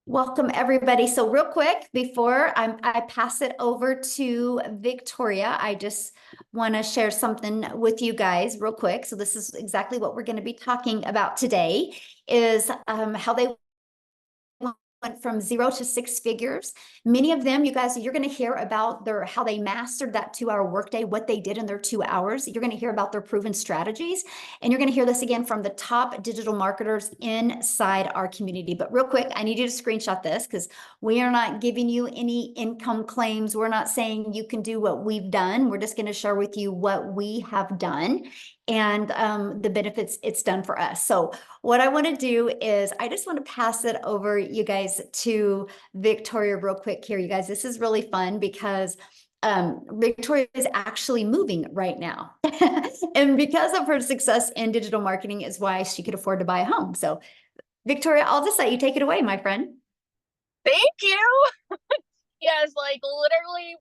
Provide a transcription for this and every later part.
Welcome, everybody. So real quick, before I pass it over to Victoria, I just want to share something with you guys real quick. So this is exactly what we're going to be talking about today is how they went from 0 to 6 figures. Many of them, you guys, you're going to hear about how they mastered that 2-hour workday, what they did in their 2 hours. You're going to hear about their proven strategies, and you're going to hear this again from the top digital marketers inside our community. But real quick, I need you to screenshot this because we are not giving you any income claims. We're not saying you can do what we've done. We're just going to share with you what we have done and the benefits it's done for us. So what I want to do is I just want to pass it over, you guys, to Victoria real quick here. You guys, this is really fun because Victoria is actually moving right now. And because of her success in digital marketing is why she could afford to buy a home. So Victoria, I'll just let you take it away, my friend. Thank you. Yes, like literally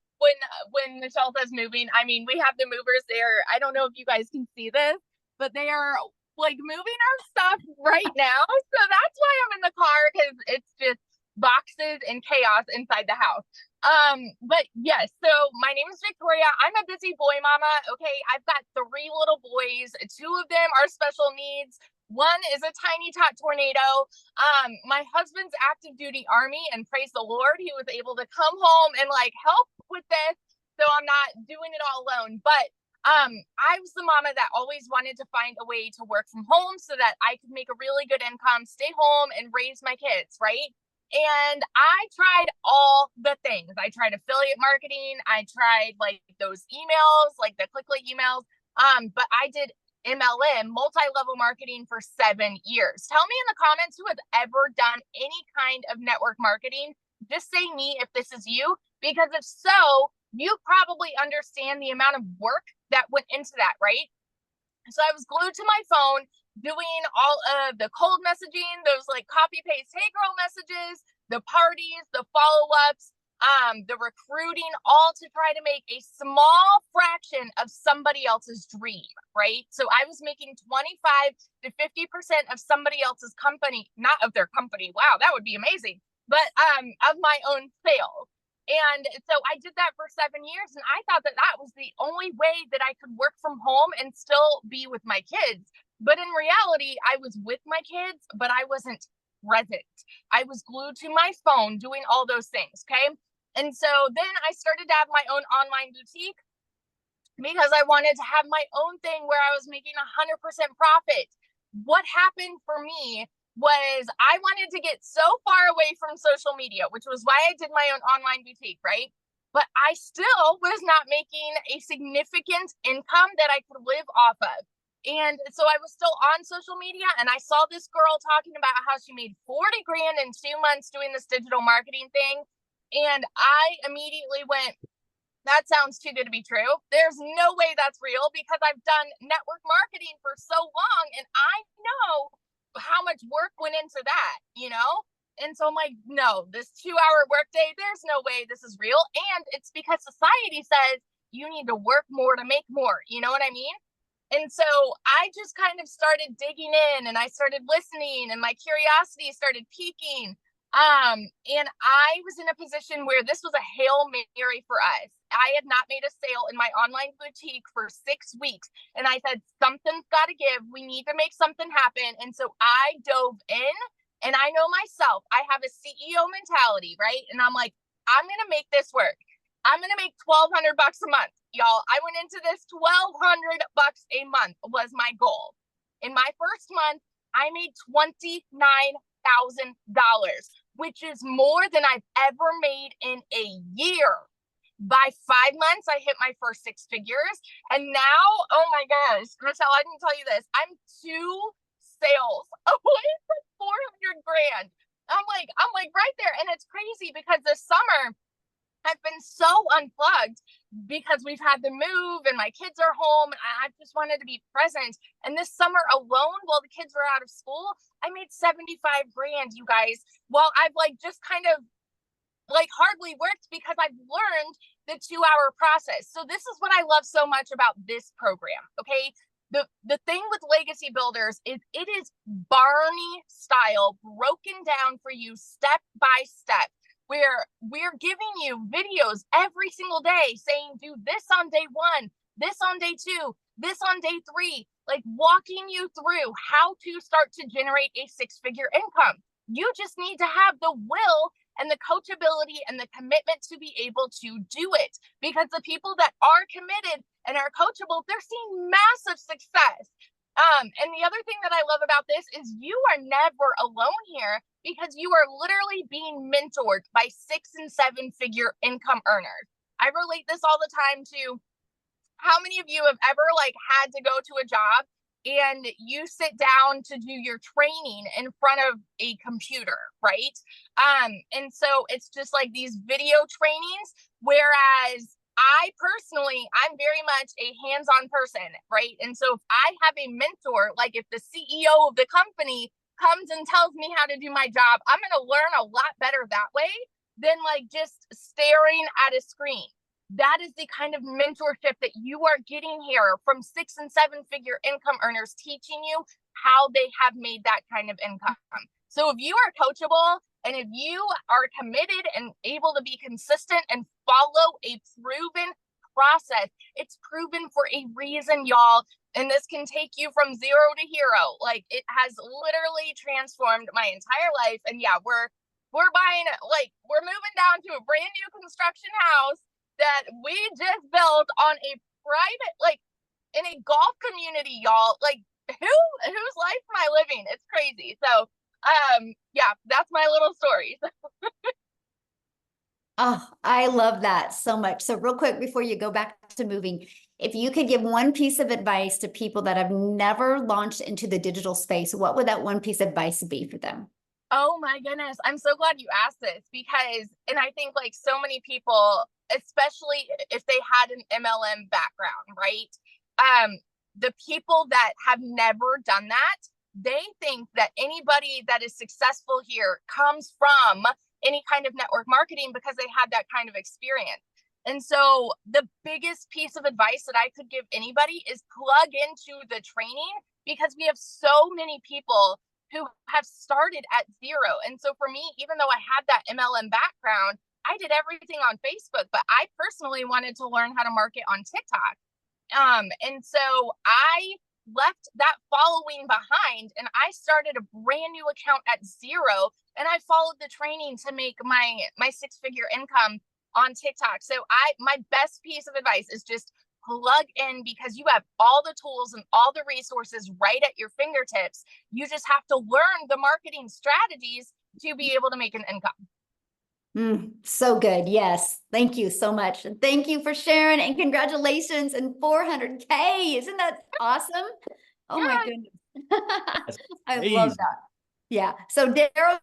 when Michelle says moving, I mean we have the movers there. I don't know if you guys can see this, but they are like moving our stuff right now. So that's why I'm in the car because it's just boxes and chaos inside the house. But yes, so my name is Victoria. I'm a busy boy mama. Okay, I've got 3 little boys. 2 of them are special needs. One is a tiny tot tornado. My husband's active duty army, and praise the Lord, he was able to come home and like help with this. So I'm not doing it all alone. But I was the mama that always wanted to find a way to work from home so that I could make a really good income, stay home, and raise my kids, right? And I tried all the things. I tried affiliate marketing. I tried like those emails, like the click emails. But I did MLM, multi-level marketing, for 7 years. Tell me in the comments who has ever done any kind of network marketing. Just say me if this is you, because if so, you probably understand the amount of work that went into that, right? So I was glued to my phone doing all of the cold messaging, those like copy paste, hey girl messages, the parties, the follow-ups, the recruiting, all to try to make a small fraction of somebody else's dream, right? So I was making 25 to 50% of somebody else's company, not of their company. Wow, that would be amazing. But of my own sales. And so I did that for 7 years, and I thought that that was the only way that I could work from home and still be with my kids. But in reality, I was with my kids, but I wasn't present. I was glued to my phone doing all those things. Okay. And so then I started to have my own online boutique because I wanted to have my own thing where I was making 100% profit. What happened for me was I wanted to get so far away from social media, which was why I did my own online boutique, right? But I still was not making a significant income that I could live off of. And so I was still on social media, and I saw this girl talking about how she made 40 grand in 2 months doing this digital marketing thing. And I immediately went, that sounds too good to be true. There's no way that's real because I've done network marketing for so long and I know how much work went into that, you know? And so I'm like, no, this 2-hour workday, there's no way this is real. And it's because society says you need to work more to make more. You know what I mean? And so I just kind of started digging in and I started listening and my curiosity started piquing. And I was in a position where this was a Hail Mary for us. I had not made a sale in my online boutique for 6 weeks. And I said, something's got to give. We need to make something happen. And so I dove in, and I know myself, I have a CEO mentality, right? And I'm like, I'm going to make this work. I'm going to make $1,200 a month, y'all. I went into this $1,200 a month was my goal. In my first month, I made $29,000, which is more than I've ever made in a year. By 5 months, I hit my first 6 figures. And now, oh my gosh, Michelle, I didn't tell you this. I'm 2 sales away from 400 grand. I'm like right there. And it's crazy because this summer, I've been so unplugged because we've had to move and my kids are home. I just wanted to be present. And this summer alone, while the kids were out of school, I made 75 grand, you guys. Well, I've like just kind of like hardly worked because I've learned the 2-hour process. So this is what I love so much about this program. Okay. the thing with legacy builders is it is Barney style, broken down for you step by step, where we're giving you videos every single day saying, do this on day 1, this on day 2, this on day 3, like walking you through how to start to generate a 6-figure income. You just need to have the will and the coachability and the commitment to be able to do it, because the people that are committed and are coachable, they're seeing massive success. And the other thing that I love about this is you are never alone here, because you are literally being mentored by 6- and 7-figure income earners. I relate this all the time to how many of you have ever like had to go to a job and you sit down to do your training in front of a computer, right? And so it's just like these video trainings, whereas I personally, I'm very much a hands-on person, right? And so if I have a mentor, like if the CEO of the company comes and tells me how to do my job, I'm going to learn a lot better that way than like just staring at a screen. That is the kind of mentorship that you are getting here from 6- and 7-figure income earners, teaching you how they have made that kind of income. So if you are coachable and if you are committed and able to be consistent and follow a proven process, it's proven for a reason, y'all. And this can take you from 0 to hero. Like, it has literally transformed my entire life. And yeah, we're buying, like, we're moving down to a brand new construction house that we just built on a private, like, in a golf community, y'all. Like, whose life am I living? It's crazy. So yeah, that's my little story. Oh, I love that so much. So real quick, before you go back to moving, if you could give one piece of advice to people that have never launched into the digital space, what would that one piece of advice be for them? Oh my goodness. I'm so glad you asked this, because, and I think like so many people, especially if they had an MLM background, right? The people that have never done that, they think that anybody that is successful here comes from any kind of network marketing because they had that kind of experience. And so the biggest piece of advice that I could give anybody is plug into the training, because we have so many people who have started at 0. And so for me, even though I had that MLM background, I did everything on Facebook, but I personally wanted to learn how to market on TikTok. And so I left that following behind and I started a brand new account at 0, and I followed the training to make my 6-figure income on TikTok. So my best piece of advice is just plug in, because you have all the tools and all the resources right at your fingertips. You just have to learn the marketing strategies to be able to make an income. So good. Yes. Thank you so much. And thank you for sharing, and congratulations and 400K. Isn't that awesome? Oh my goodness. I love that. Yeah. So Daryl,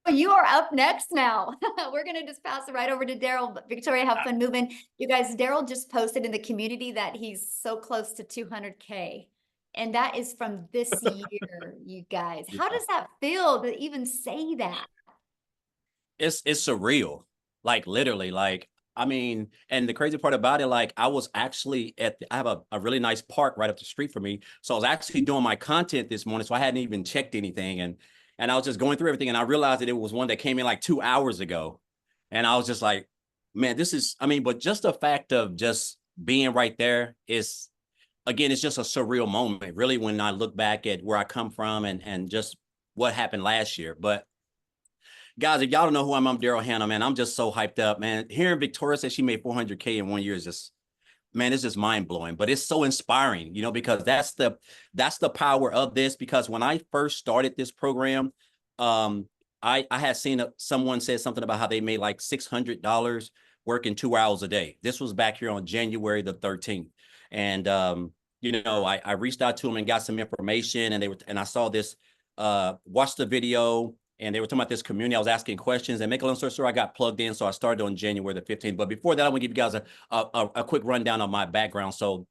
you are up next now. We're going to just pass it right over to Daryl. But Victoria, have fun moving. You guys, Daryl just posted in the community that he's so close to 200K. And that is from this year, you guys. How does that feel to even say that? It's surreal, like literally, like, I mean, and the crazy part about it, like, I was actually I have a really nice park right up the street from me. So I was actually doing my content this morning. So I hadn't even checked anything. And I was just going through everything, and I realized that it was one that came in like 2 hours ago. And I was just like, man, this is, I mean, but just the fact of just being right there is, again, it's just a surreal moment, really, when I look back at where I come from and just what happened last year. But guys, if y'all don't know who I'm Daryl Hannah, man. I'm just so hyped up, man. Hearing Victoria say she made 400K in 1 year is just, man, it's just mind blowing. But it's so inspiring, you know, because that's the power of this. Because when I first started this program, I had seen someone said something about how they made like $600 working 2 hours a day. This was back here on January the 13th, and you know, I reached out to them and got some information, and I saw this, watched the video. And they were talking about this community. I was asking questions, and make a long story short, I got plugged in. So I started on January the 15th. But before that, I want to give you guys a quick rundown of my background. So,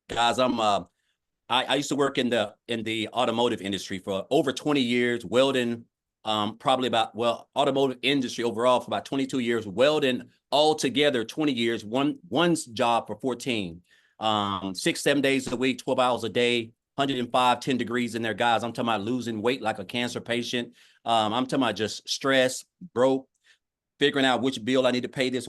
guys, I used to work in the automotive industry for over 20 years, welding, automotive industry overall for about 22 years, welding all together 20 years, one's job for 14. 6, 7 days a week, 12 hours a day, 105, 10 degrees in there, guys. I'm talking about losing weight like a cancer patient. I'm talking about just stress, broke, figuring out which bill I need to pay this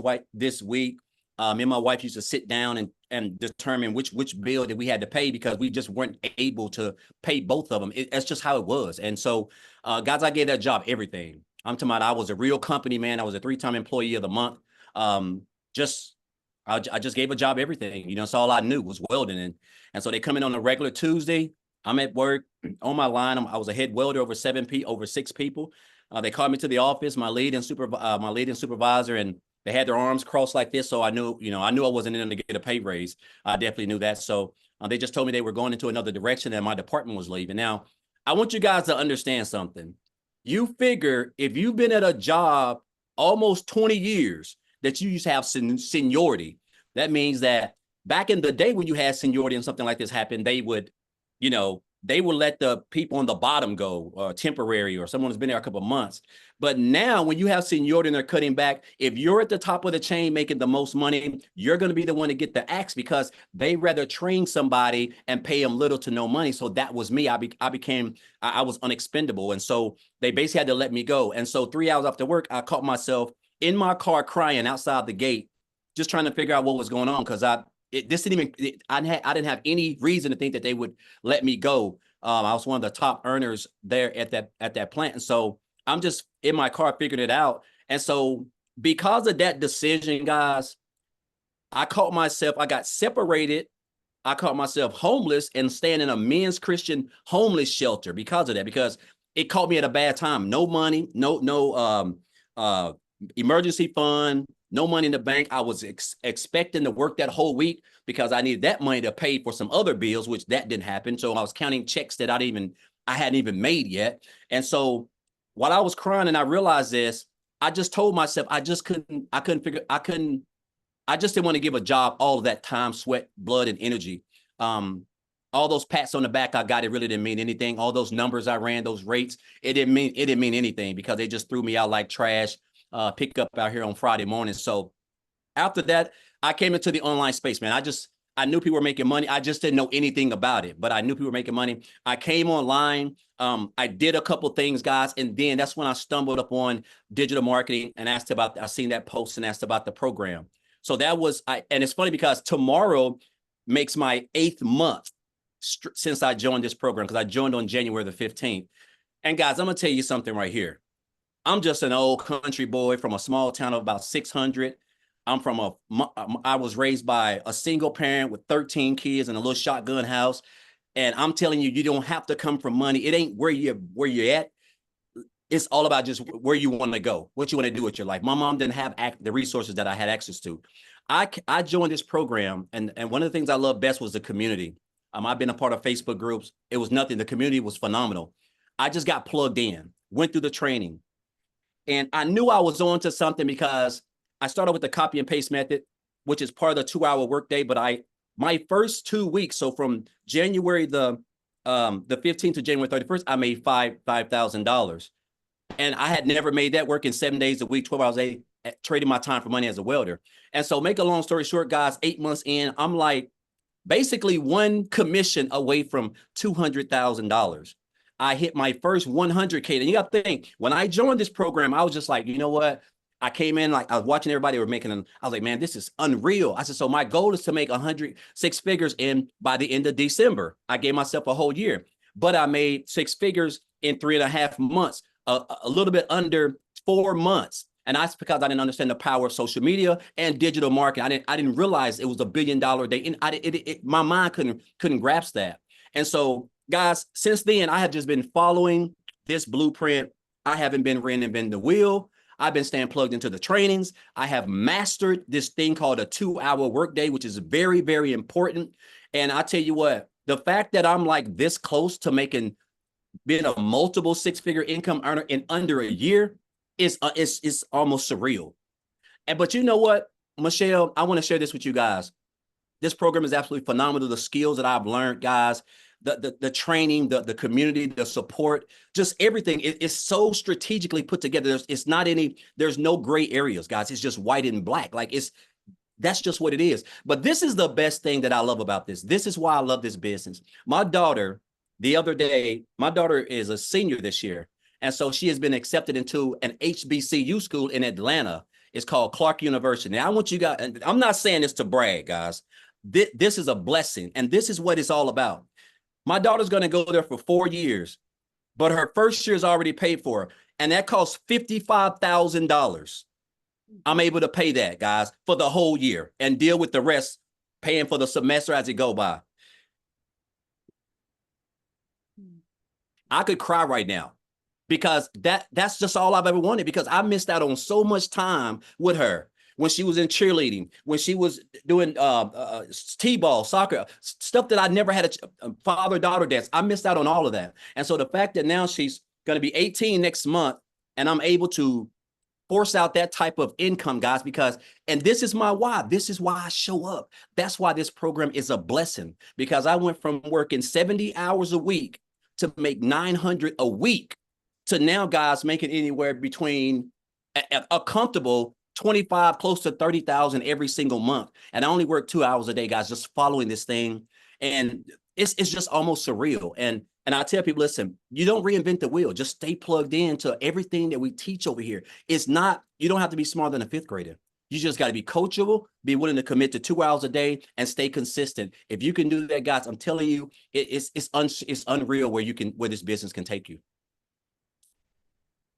week. Me and my wife used to sit down and determine which bill that we had to pay because we just weren't able to pay both of them. That's just how it was. And so, guys, I gave that job everything. I'm talking about I was a real company man. I was a 3-time employee of the month. I just gave a job everything. You know, that's all I knew was welding. And so they come in on a regular Tuesday. I'm at work on my line. I was a head welder over 6 people. They called me to the office, my lead and supervisor, and they had their arms crossed like this. So I knew I wasn't in them to get a pay raise. I definitely knew that. So they just told me they were going into another direction and my department was leaving. Now, I want you guys to understand something. You figure if you've been at a job almost 20 years that you used to have seniority, that means that back in the day when you had seniority and something like this happened, they would let the people on the bottom go, temporary, or someone who's been there a couple of months. But now when you have seniority and they're cutting back, if you're at the top of the chain making the most money, you're going to be the one to get the axe because they rather train somebody and pay them little to no money. So that was me. I was unexpendable. And so they basically had to let me go. And so 3 hours after work, I caught myself in my car crying outside the gate, just trying to figure out what was going on because I didn't have any reason to think that they would let me go. I was one of the top earners there at that plant. And so I'm just in my car figuring it out. And so because of that decision, guys, I got separated. I caught myself homeless and staying in a men's Christian homeless shelter because of that, because it caught me at a bad time. No money, no emergency fund, no money in the bank. I was expecting to work that whole week because I needed that money to pay for some other bills, which that didn't happen. So I was counting checks that I hadn't even made yet. And so while I was crying and I realized this, I just told myself I just didn't want to give a job all of that time, sweat, blood, and energy. All those pats on the back I got, it really didn't mean anything. All those numbers I ran, those rates, it didn't mean anything because they just threw me out like trash. Pick up out here on Friday morning. So after that, I came into the online space, man. I knew people were making money. I just didn't know anything about it, but I knew people were making money. I came online. I did a couple things, guys. And then that's when I stumbled upon digital marketing and I seen that post and asked about the program. So and it's funny because tomorrow makes my 8th month since I joined this program, because I joined on January the 15th. And guys, I'm going to tell you something right here. I'm just an old country boy from a small town of about 600. I was raised by a single parent with 13 kids in a little shotgun house. And I'm telling you, you don't have to come from money. It ain't where you're at. It's all about just where you want to go, what you want to do with your life. My mom didn't have the resources that I had access to. I joined this program, and one of the things I love best was the community. I've been a part of Facebook groups. It was nothing. The community was phenomenal. I just got plugged in, went through the training. And I knew I was on to something because I started with the copy and paste method, which is part of the 2-hour workday. But my first 2 weeks, so from January the 15th to January 31st, I made $5,000. And I had never made that working 7 days a week, 12 hours a day, trading my time for money as a welder. And so make a long story short, guys, 8 months in, I'm like basically one commission away from $200,000. I hit my first 100K. And you got to think, when I joined this program, I was just like, you know what? I came in, like I was watching everybody were making them. I was like, man, this is unreal. I said, so my goal is to make 6 figures by the end of December. I gave myself a whole year, but I made 6 figures in 3.5 months, a little bit under 4 months. And that's because I didn't understand the power of social media and digital marketing. I didn't realize it was $1 billion day. And my mind couldn't grasp that. And so, guys, since then, I have just been following this blueprint. I haven't been reinventing the wheel. I've been staying plugged into the trainings. I have mastered this thing called a 2-hour workday, which is very, very important. And I tell you what, the fact that I'm like this close to being a multiple 6-figure income earner in under a year is almost surreal. But you know what, Michelle, I want to share this with you guys. This program is absolutely phenomenal. The skills that I've learned, guys, the training, the community, the support, just everything is so strategically put together. There's no gray areas, guys. It's just white and black. Like That's just what it is. But this is the best thing that I love about this. This is why I love this business. My daughter, the other day, my daughter is a senior this year. And so she has been accepted into an HBCU school in Atlanta. It's called Clark University. Now, I want you guys, and I'm not saying this to brag, guys. This is a blessing, and this is what it's all about. My daughter's going to go there for 4 years, but her first year is already paid for, and that costs $55,000. I'm able to pay that, guys, for the whole year and deal with the rest, paying for the semester as it go by. I could cry right now because that's just all I've ever wanted, because I missed out on so much time with her when she was in cheerleading, when she was doing t-ball, soccer, stuff that I never had a father-daughter dance. I missed out on all of that. And so the fact that now she's going to be 18 next month and I'm able to force out that type of income, guys, because, and this is my why. This is why I show up. That's why this program is a blessing, because I went from working 70 hours a week to make 900 a week to now, guys, making anywhere between a comfortable 25, close to 30,000 every single month. And I only work 2 hours a day, guys, just following this thing. And it's just almost surreal. And I tell people, listen, you don't reinvent the wheel. Just stay plugged into everything that we teach over here. It's not, you don't have to be smarter than a fifth grader. You just got to be coachable, be willing to commit to 2 hours a day, and stay consistent. If you can do that, guys, I'm telling you, it's unreal where this business can take you.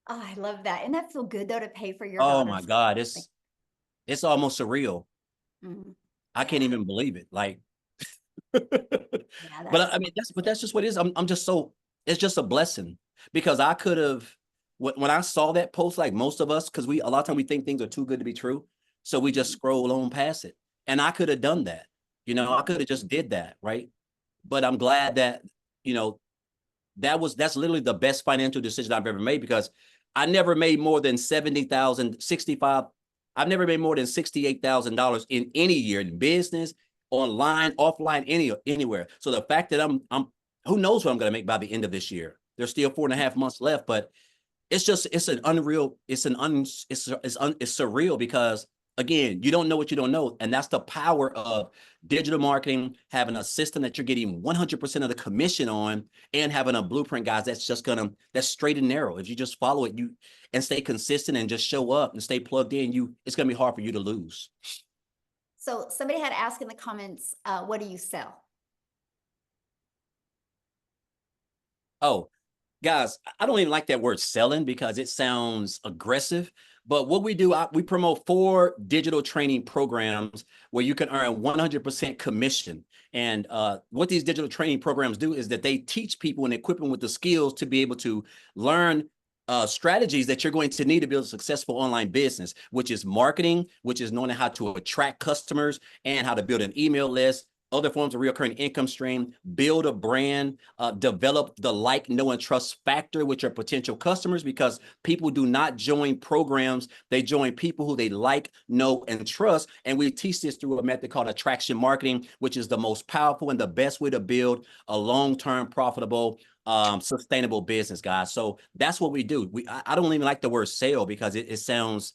Oh, I love that. And that feel good though to pay for your Oh daughter's. my God, it's almost surreal. Mm, I can't even believe it. Like, yeah, but I mean, that's just what it is. I'm just so, it's just a blessing, because I could have, when I saw that post, like most of us, because a lot of times we think things are too good to be true, so we just scroll on past it. And I could have done that, I could have just did that, right? But I'm glad that, that's literally the best financial decision I've ever made, because I never made more than 70,000, 65. I've never made more than $68,000 in any year in business, online, offline, anywhere. So the fact that I'm who knows what I'm going to make by the end of this year. There's still 4.5 months left, but it's surreal, because again, you don't know what you don't know. And that's the power of digital marketing, having a system that you're getting 100% of the commission on, and having a blueprint, guys, that's straight and narrow. If you just follow it, and stay consistent and just show up and stay plugged in, it's going to be hard for you to lose. So somebody had asked in the comments, what do you sell? Oh, guys, I don't even like that word selling, because it sounds aggressive. But what we do, we promote 4 digital training programs where you can earn 100% commission. And what these digital training programs do is that they teach people and equip them with the skills to be able to learn strategies that you're going to need to build a successful online business, which is marketing, which is knowing how to attract customers and how to build an email list, other forms of recurring income stream, build a brand, develop the like, know, and trust factor with your potential customers, because people do not join programs. They join people who they like, know, and trust. And we teach this through a method called attraction marketing, which is the most powerful and the best way to build a long-term, profitable, sustainable business, guys. So that's what we do. I don't even like the word sale, because it sounds,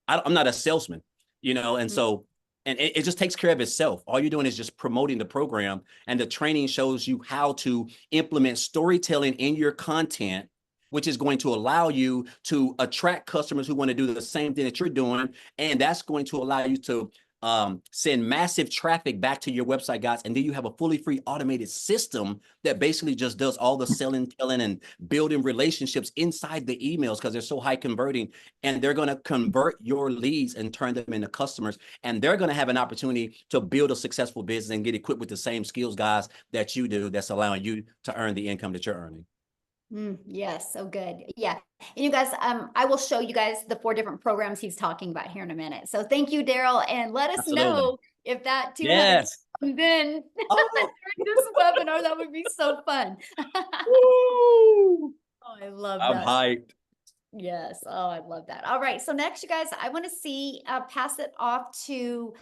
I'm not a salesman, and so, and it just takes care of itself. All you're doing is just promoting the program, and the training shows you how to implement storytelling in your content, which is going to allow you to attract customers who want to do the same thing that you're doing. And that's going to allow you to send massive traffic back to your website, guys. And then you have a fully free automated system that basically just does all the selling, telling, and building relationships inside the emails, because they're so high converting. And they're going to convert your leads and turn them into customers. And they're going to have an opportunity to build a successful business and get equipped with the same skills, guys, that you do, that's allowing you to earn the income that you're earning. Yes, so good. Yeah. And you guys, I will show you guys the 4 different programs he's talking about here in a minute. So thank you, Daryl, and let us know if that 200 comes in during this webinar. That would be so fun. Oh, I love that. I'm hyped. Yes. Oh, I love that. All right. So next, you guys, I want to pass it off to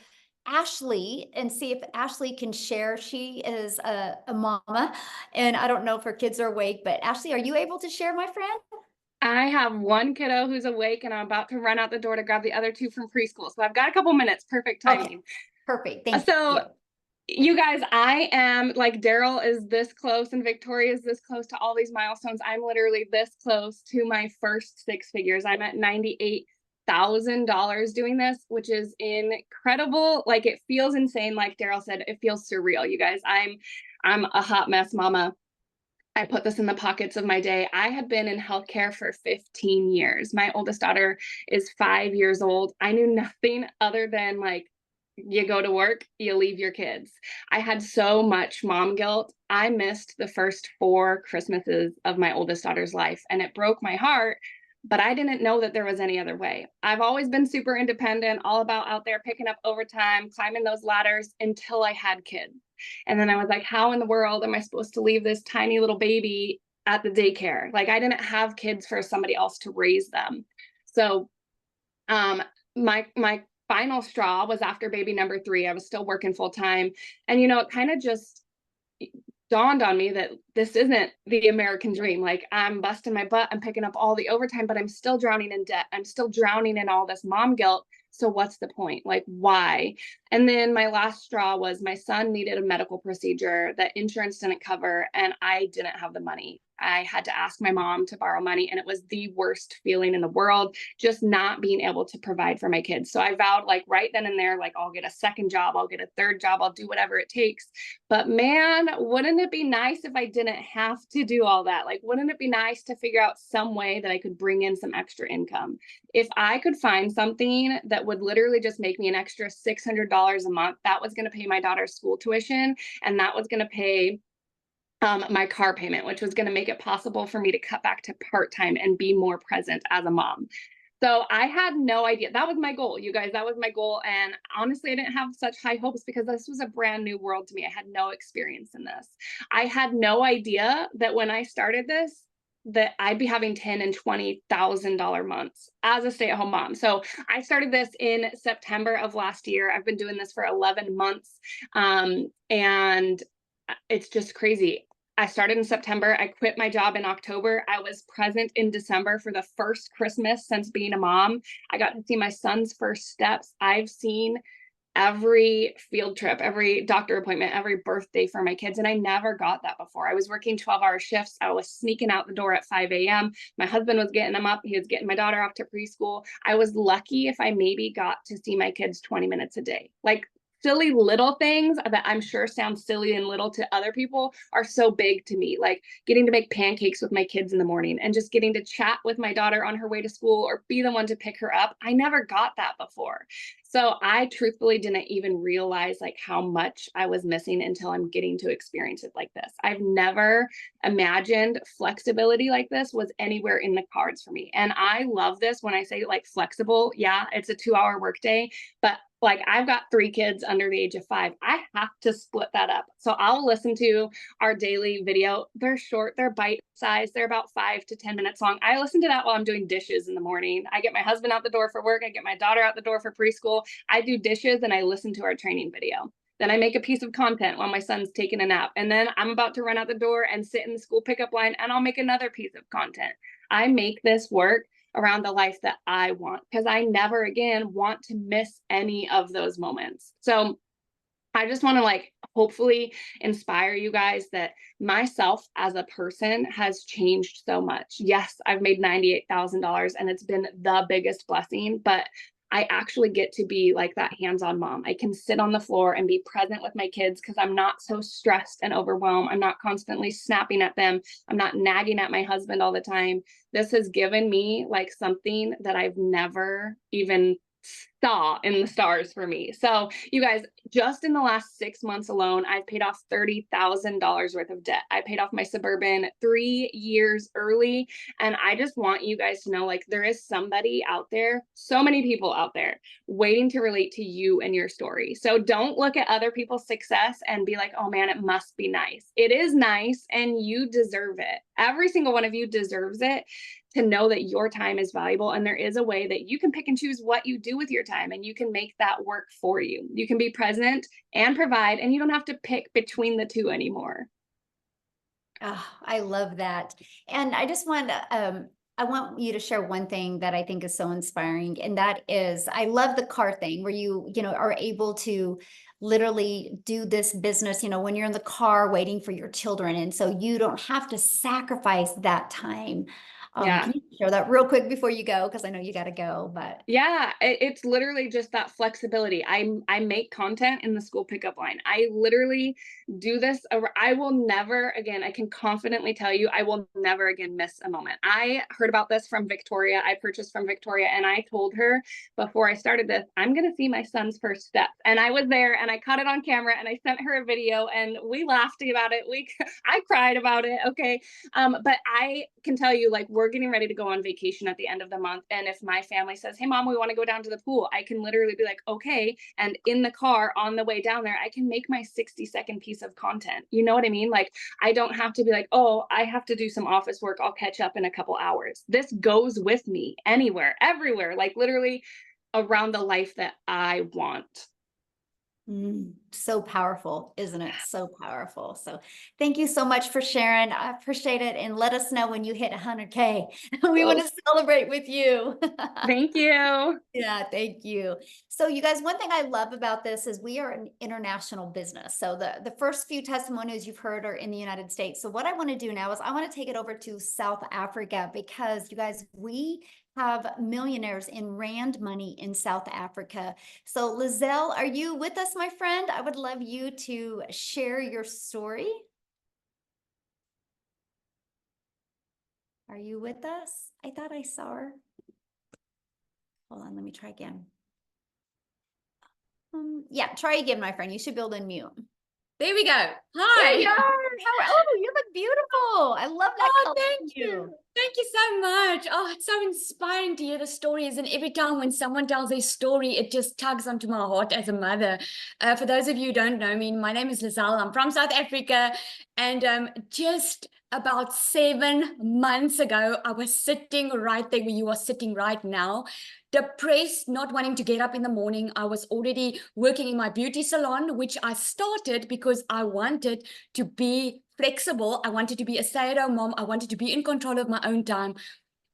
Ashley and see if Ashley can share. She is a mama, and I don't know if her kids are awake, but Ashley, are you able to share, my friend? I have one kiddo who's awake and I'm about to run out the door to grab the other two from preschool. So I've got a couple minutes. Perfect timing. Okay, perfect. Thank So you. you guys, I am like Daryl is this close and Victoria is this close to all these milestones. I'm literally this close to my first six figures. I'm at $98,000 doing this, which is incredible. Like it feels insane. Like Daryl said, it feels surreal. You guys, I'm a hot mess mama. I put this in the pockets of my day. I had been in healthcare for 15 years. My oldest daughter is 5 years old. I knew nothing other than like, you go to work, you leave your kids. I had so much mom guilt. I missed the first 4 Christmases of my oldest daughter's life, and it broke my heart. But I didn't know that there was any other way. I've always been super independent, all about out there picking up overtime, climbing those ladders until I had kids. And then I was like, how in the world am I supposed to leave this tiny little baby at the daycare? Like I didn't have kids for somebody else to raise them. So my final straw was after baby number 3. I was still working full time. And it kind of just dawned on me that this isn't the American dream. Like I'm busting my butt, I'm picking up all the overtime, but I'm still drowning in debt. I'm still drowning in all this mom guilt. So what's the point? Like why? And then my last straw was my son needed a medical procedure that insurance didn't cover, and I didn't have the money. I had to ask my mom to borrow money, and it was the worst feeling in the world, just not being able to provide for my kids. So I vowed like right then and there, like I'll get a second job, I'll get a third job, I'll do whatever it takes. But man, wouldn't it be nice if I didn't have to do all that? Like, wouldn't it be nice to figure out some way that I could bring in some extra income? If I could find something that would literally just make me an extra $600 a month, that was going to pay my daughter's school tuition, and that was going to pay my car payment, which was going to make it possible for me to cut back to part-time and be more present as a mom. So I had no idea. That was my goal, you guys. That was my goal. And honestly, I didn't have such high hopes because this was a brand new world to me. I had no experience in this. I had no idea that when I started this, that I'd be having $10,000 and $20,000 months as a stay-at-home mom. So I started this in September of last year. I've been doing this for 11 months. And it's just crazy. I started in September. I quit my job in October. I was present in December for the first Christmas since being a mom. I got to see my son's first steps. I've seen every field trip, every doctor appointment, every birthday for my kids. And I never got that before. I was working 12-hour shifts. I was sneaking out the door at 5 a.m. My husband was getting them up. He was getting my daughter off to preschool. I was lucky if I maybe got to see my kids 20 minutes a day. Like silly little things that I'm sure sound silly and little to other people are so big to me. Like getting to make pancakes with my kids in the morning and just getting to chat with my daughter on her way to school or be the one to pick her up. I never got that before. So I truthfully didn't even realize like how much I was missing until I'm getting to experience it like this. I've never imagined flexibility like this was anywhere in the cards for me. And I love this when I say like flexible. Yeah, it's a 2-hour workday, but like I've got 3 kids under the age of 5. I have to split that up. So I'll listen to our daily video. They're short, they're bite sized, they're about 5 to 10 minutes long. I listen to that while I'm doing dishes in the morning. I get my husband out the door for work. I get my daughter out the door for preschool. I do dishes and I listen to our training video. Then I make a piece of content while my son's taking a nap. And then I'm about to run out the door and sit in the school pickup line and I'll make another piece of content. I make this work around the life that I want because I never again want to miss any of those moments. So I just want to like hopefully inspire you guys that myself as a person has changed so much. Yes, I've made $98,000 and it's been the biggest blessing, but I actually get to be like that hands-on mom. I can sit on the floor and be present with my kids because I'm not so stressed and overwhelmed. I'm not constantly snapping at them. I'm not nagging at my husband all the time. This has given me like something that I've never even saw in the stars for me. So you guys, just in the last 6 months alone, I've paid off $30,000 worth of debt. I paid off my Suburban 3 years early. And I just want you guys to know, like, there is somebody out there, so many people out there waiting to relate to you and your story. So don't look at other people's success and be like, oh man, it must be nice. It is nice and you deserve it. Every single one of you deserves it, to know that your time is valuable and there is a way that you can pick and choose what you do with your time and you can make that work for you. You can be present and provide, and you don't have to pick between the two anymore. Oh, I love that. And I just want to I want you to share one thing that I think is so inspiring, and that is, I love the car thing where you know, are able to literally do this business, you know, when you're in the car waiting for your children. And so you don't have to sacrifice that time. Yeah. Can you share that real quick before you go? Because I know you got to go, but. Yeah, it's literally just that flexibility. I make content in the school pickup line. I literally do this. I will never again, I can confidently tell you, I will never again miss a moment. I heard about this from Victoria. I purchased from Victoria, and I told her before I started this, I'm going to see my son's first steps. And I was there, and I caught it on camera, and I sent her a video, and we laughed about it. I cried about it. Okay. But I can tell you, like, we're getting ready to go on vacation at the end of the month. And if my family says, hey, Mom, we want to go down to the pool, I can literally be like, okay. And in the car on the way down there, I can make my 60-second piece of content. You know what I mean? Like, I don't have to be like, oh, I have to do some office work. I'll catch up in a couple hours. This goes with me anywhere, everywhere, like literally around the life that I want. So powerful, isn't it? So powerful. So thank you so much for sharing. I appreciate it. And let us know when you hit 100K. We want to celebrate with you. Thank you. Yeah, thank you. So you guys, one thing I love about this is we are an international business. So the first few testimonials you've heard are in the United States. So what I want to do now is I want to take it over to South Africa, because you guys, we have millionaires in rand money in South Africa. So Lizelle, are you with us, my friend? I would love you to share your story. Are you with us? I thought I saw her. Hold on, let me try again. Yeah, try again, my friend. You should be able to unmute. There we go. There Hi. you are. Oh, you look beautiful. I love that Oh, color thank on you. Thank you so much. Oh, it's so inspiring to hear the stories. And every time when someone tells their story, it just tugs onto my heart as a mother. For those of you who don't know me, my name is Lizelle. I'm from South Africa. And just about 7 months ago, I was sitting right there where you are sitting right now, depressed, not wanting to get up in the morning. I was already working in my beauty salon, which I started because I wanted to be flexible. I wanted to be a stay-at-home mom. I wanted to be in control of my own time.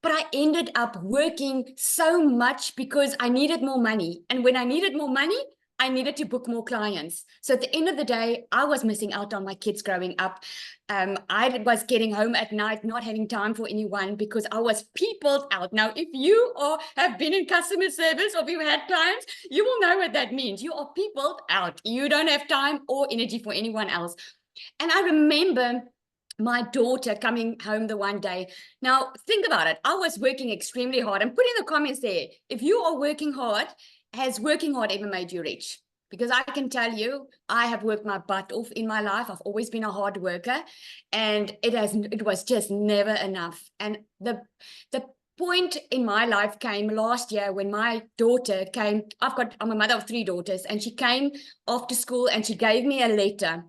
But I ended up working so much because I needed more money. And when I needed more money, I needed to book more clients. So at the end of the day, I was missing out on my kids growing up. I was getting home at night, not having time for anyone because I was peopled out. Now, if you have been in customer service or if you've had clients, you will know what that means. You are peopled out. You don't have time or energy for anyone else. And I remember my daughter coming home the one day. Now, think about it. I was working extremely hard. And put in the comments there, if you are working hard, has working hard ever made you rich? Because I can tell you, I have worked my butt off in my life. I've always been a hard worker, and it was just never enough. And the point in my life came last year when my daughter came. I'm a mother of 3 daughters, and she came after school and she gave me a letter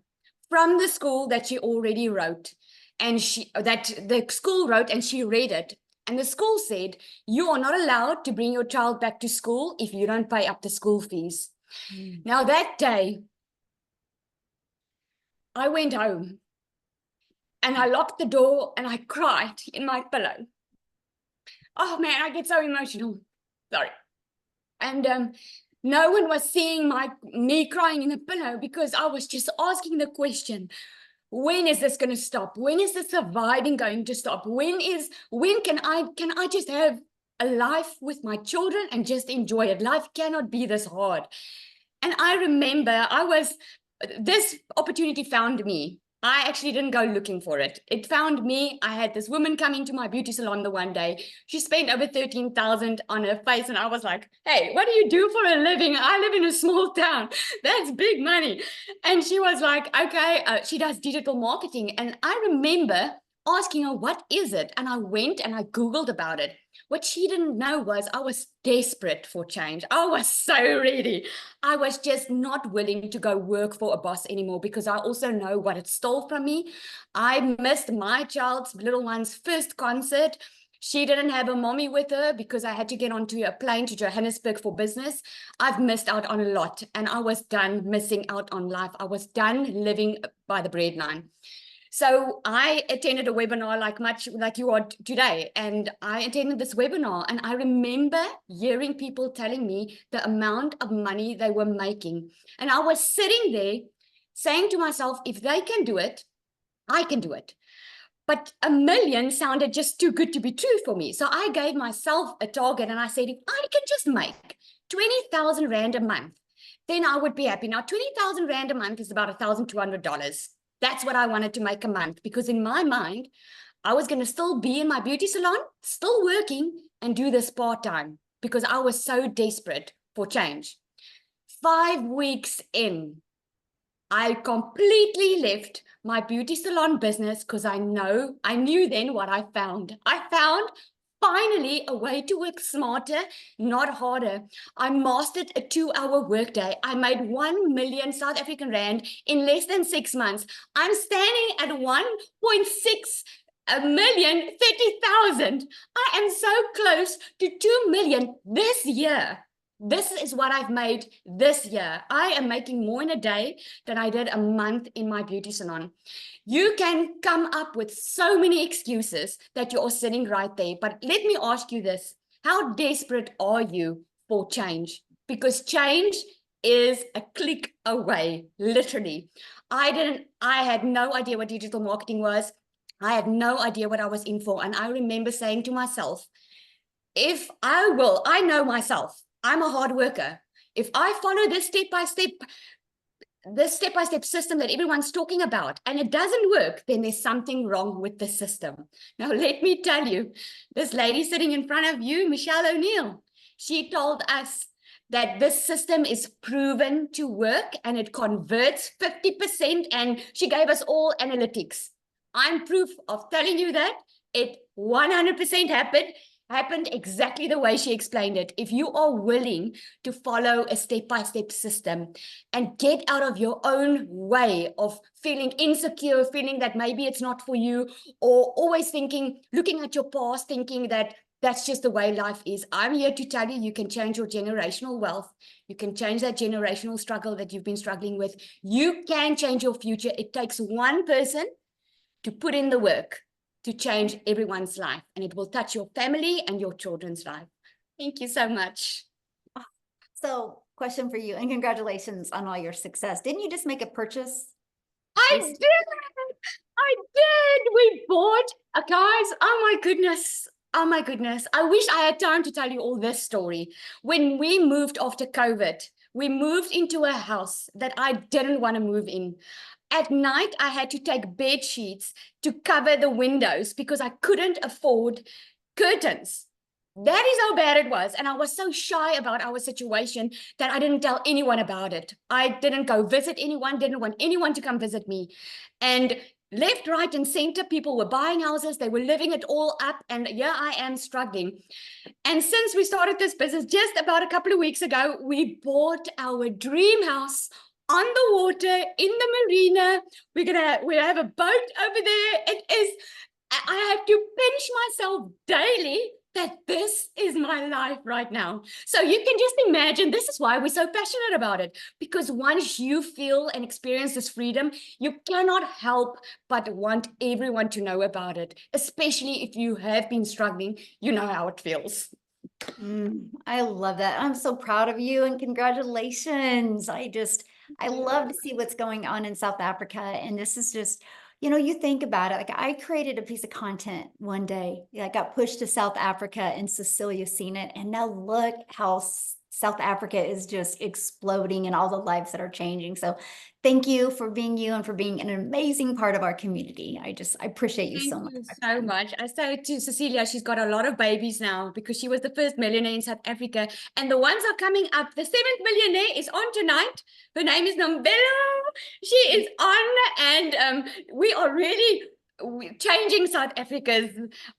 from the school that she already wrote, and that the school wrote, and she read it. And the school said, you are not allowed to bring your child back to school if you don't pay up the school fees. Now that day, I went home and I locked the door and I cried in my pillow. Oh man, I get so emotional. Sorry. And no one was seeing me crying in the pillow because I was just asking the question, when is this going to stop? When is the surviving going to stop? When can I just have a life with my children and just enjoy it? Life cannot be this hard. And I remember this opportunity found me. I actually didn't go looking for it. It found me. I had this woman come into my beauty salon the one day. She spent over 13,000 on her face. And I was like, hey, what do you do for a living? I live in a small town. That's big money. And she was like, okay, she does digital marketing. And I remember asking her, what is it? And I went and I Googled about it. What she didn't know was I was desperate for change. I was so ready. I was just not willing to go work for a boss anymore because I also know what it stole from me. I missed my child's little one's first concert. She didn't have a mommy with her because I had to get onto a plane to Johannesburg for business. I've missed out on a lot, and I was done missing out on life. I was done living by the breadline. So I attended a webinar much like you are today, and I attended this webinar, and I remember hearing people telling me the amount of money they were making. And I was sitting there saying to myself, if they can do it, I can do it. But $1 million sounded just too good to be true for me. So I gave myself a target, and I said, if I can just make 20,000 Rand a month, then I would be happy. Now, 20,000 Rand a month is about $1,200. That's what I wanted to make a month, because in my mind, I was going to still be in my beauty salon, still working, and do this part-time, because I was so desperate for change. 5 weeks in, I completely left my beauty salon business because I knew then what I found. I found finally a way to work smarter, not harder. I mastered a 2-hour workday. I made 1 million South African Rand in less than 6 months. I'm standing at 1.6 million, 30,000. I am so close to 2 million this year. This is what I've made this year. I am making more in a day than I did a month in my beauty salon. You can come up with so many excuses that you're sitting right there. But let me ask you this. How desperate are you for change? Because change is a click away, literally. I had no idea what digital marketing was. I had no idea what I was in for. And I remember saying to myself, I know myself. I'm a hard worker. If I follow this step-by-step system that everyone's talking about, and it doesn't work, then there's something wrong with the system. Now, let me tell you, this lady sitting in front of you, Michelle O'Neill, she told us that this system is proven to work and it converts 50%, and she gave us all analytics. I'm proof of telling you that it 100% happened exactly the way she explained it. If you are willing to follow a step-by-step system and get out of your own way of feeling insecure, feeling that maybe it's not for you, or always looking at your past, thinking that that's just the way life is. I'm here to tell you, you can change your generational wealth. You can change that generational struggle that you've been struggling with. You can change your future. It takes one person to put in the work to change everyone's life, and it will touch your family and your children's life. Thank you so much. So, question for you, and congratulations on all your success. Didn't you just make a purchase? I did. We bought, guys, oh my goodness. Oh my goodness. I wish I had time to tell you all this story. When we moved after COVID, we moved into a house that I didn't want to move in. At night, I had to take bed sheets to cover the windows because I couldn't afford curtains. That is how bad it was. And I was so shy about our situation that I didn't tell anyone about it. I didn't go visit anyone, didn't want anyone to come visit me. And left, right, and center, people were buying houses. They were living it all up. And yeah, I am struggling. And since we started this business just about a couple of weeks ago, we bought our dream house on the water in the marina. We have a boat over there. I have to pinch myself daily that this is my life right now. So you can just imagine, this is why we're so passionate about it, because once you feel and experience this freedom, you cannot help but want everyone to know about it, especially if you have been struggling, you know how it feels. I love that. I'm so proud of you, and congratulations. I love to see what's going on in South Africa. And this is just, you think about it. Like, I created a piece of content one day. I got pushed to South Africa, and Cecilia's seen it. And now look how South Africa is just exploding and all the lives that are changing. So thank you for being you and for being an amazing part of our community. I appreciate you so much. Thank you so much. I say to Cecilia, she's got a lot of babies now because she was the first millionaire in South Africa. And the ones are coming up. The 7th millionaire is on tonight. Her name is Nombelo. She is on, and we are really changing South Africa's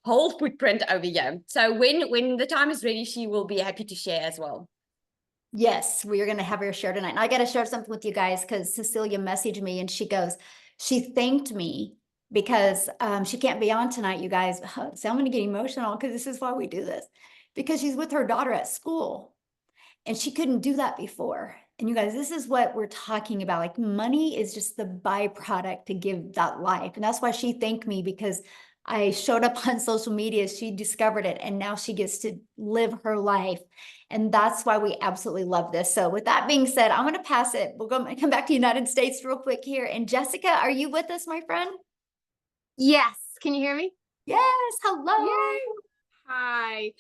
whole footprint over here. So when the time is ready, she will be happy to share as well. Yes, we are going to have her share tonight. And I got to share something with you guys because Cecilia messaged me and she thanked me because she can't be on tonight, you guys. So I'm going to get emotional because this is why we do this. Because she's with her daughter at school and she couldn't do that before. And you guys, this is what we're talking about. Like money is just the byproduct to give that life. And that's why she thanked me, because I showed up on social media. She discovered it and now she gets to live her life. And that's why we absolutely love this. So with that being said, I'm going to pass it. We're going to come back to United States real quick here. And Jessica, are you with us, my friend? Yes. Can you hear me? Yes. Hello. Yay. Hi.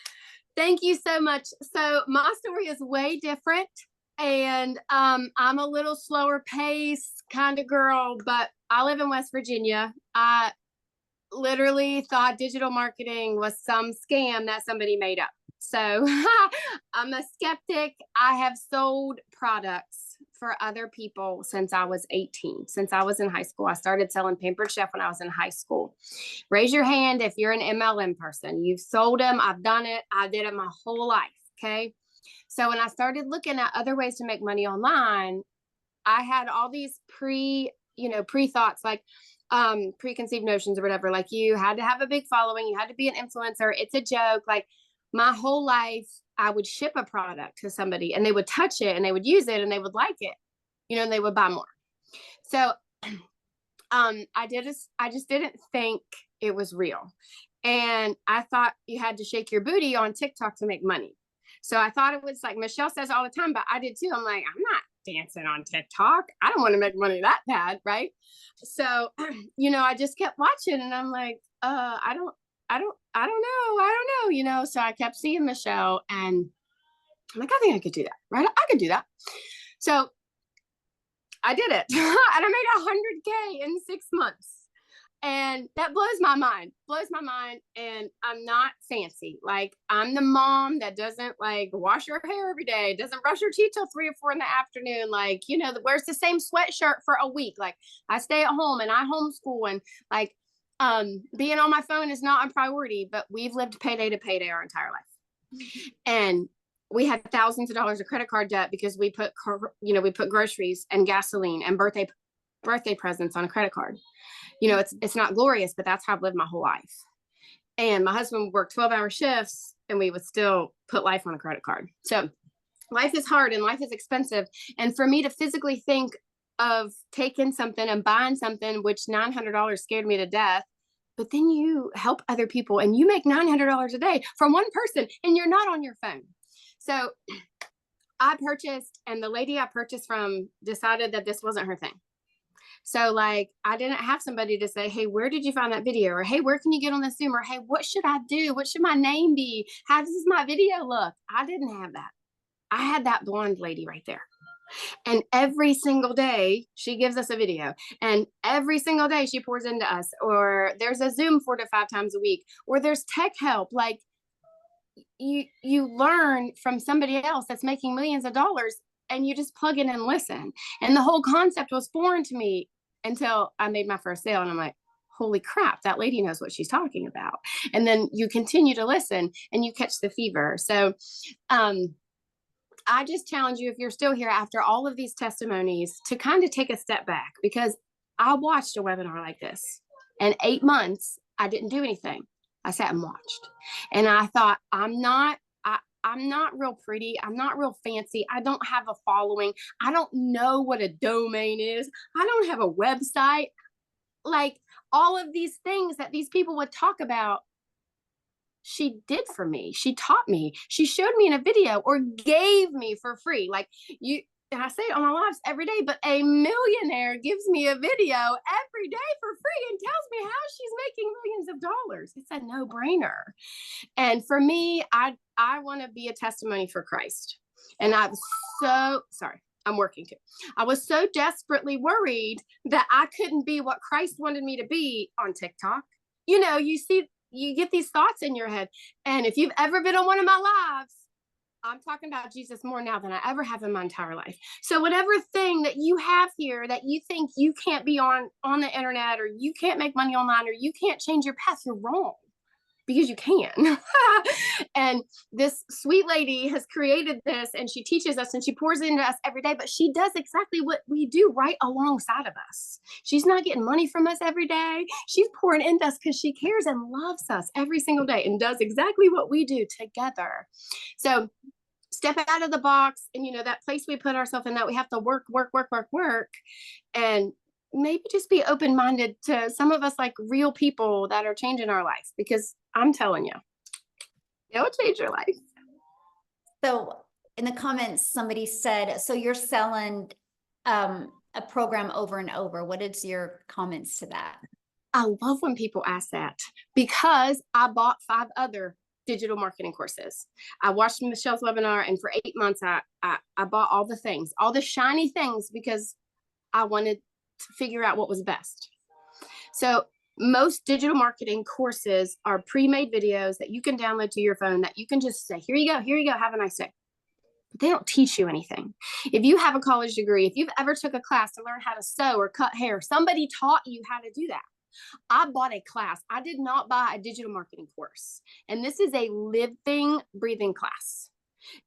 Thank you so much. So my story is way different, and I'm a little slower pace kind of girl, but I live in West Virginia. I literally thought digital marketing was some scam that somebody made up. So I'm a skeptic. I have sold products for other people since I was 18. Since I was in high school, I started selling Pampered Chef when I was in high school. Raise your hand if you're an MLM person. You've sold them. I've done it. I did it my whole life. Okay. So when I started looking at other ways to make money online, I had all these pre-thoughts, like preconceived notions or whatever. Like, you had to have a big following, you had to be an influencer, it's a joke. Like, my whole life I would ship a product to somebody and they would touch it and they would use it and they would like it, and they would buy more. So I just didn't think it was real. And I thought you had to shake your booty on TikTok to make money. So I thought it was like Michelle says all the time, but I did too. I'm like, I'm not dancing on TikTok. I don't want to make money that bad, right? So, I just kept watching and I'm like, I don't know, So I kept seeing Michelle and I'm like, I think I could do that, right? I could do that. So I did it. And I made 100K in 6 months. And that blows my mind. And I'm not fancy. Like, I'm the mom that doesn't like wash her hair every day, doesn't brush her teeth till 3 or 4 in the afternoon. Like, that wears the same sweatshirt for a week. Like, I stay at home and I homeschool, and like, being on my phone is not a priority, but we've lived payday to payday our entire life. And we had thousands of dollars of credit card debt because we put groceries and gasoline and birthday presents on a credit card. It's not glorious, but that's how I've lived my whole life. And my husband worked 12-hour shifts and we would still put life on a credit card. So life is hard and life is expensive. And for me to physically think of taking something and buying something, which $900 scared me to death, but then you help other people and you make $900 a day from one person and you're not on your phone. So I purchased, and the lady I purchased from decided that this wasn't her thing. So like, I didn't have somebody to say, hey, where did you find that video? Or, hey, where can you get on this Zoom? Or, hey, what should I do? What should my name be? How does my video look? I didn't have that. I had that blonde lady right there. And every single day she gives us a video, and every single day she pours into us, or there's a Zoom 4 to 5 times a week, or there's tech help. Like, you learn from somebody else that's making millions of dollars, and you just plug in and listen. And the whole concept was foreign to me until I made my first sale. And I'm like, holy crap, that lady knows what she's talking about. And then you continue to listen and you catch the fever. So I just challenge you, if you're still here after all of these testimonies, to kind of take a step back, because I watched a webinar like this, and 8 months, I didn't do anything. I sat and watched. And I thought, I'm not real pretty. I'm not real fancy. I don't have a following. I don't know what a domain is. I don't have a website. Like, all of these things that these people would talk about, she did for me. She taught me. She showed me in a video, or gave me for free. Like, and I say it on my lives every day, but a millionaire gives me a video every day for free and tells me how she's making millions of dollars. It's a no-brainer. And for me, I want to be a testimony for Christ. And I was so sorry. I'm working too. I was so desperately worried that I couldn't be what Christ wanted me to be on TikTok. You get these thoughts in your head. And if you've ever been on one of my lives, I'm talking about Jesus more now than I ever have in my entire life. So whatever thing that you have here that you think you can't be on the internet, or you can't make money online, or you can't change your path, you're wrong, because you can. And this sweet lady has created this, and she teaches us and she pours into us every day, but she does exactly what we do right alongside of us. She's not getting money from us every day. She's pouring into us because she cares and loves us every single day, and does exactly what we do together. So step out of the box. And, that place we put ourselves in, that we have to work, and maybe just be open-minded to some of us, like real people that are changing our life, because I'm telling you, it'll change your life. So in the comments, somebody said, so you're selling a program over and over. What is your comments to that? I love when people ask that, because I bought 5 other digital marketing courses. I watched Michelle's webinar, and for 8 months, I bought all the things, all the shiny things, because I wanted to figure out what was best. So most digital marketing courses are pre-made videos that you can download to your phone, that you can just say, here you go, have a nice day. But they don't teach you anything. If you have a college degree, if you've ever took a class to learn how to sew or cut hair, somebody taught you how to do that. I bought a class. I did not buy a digital marketing course. And this is a living, breathing class.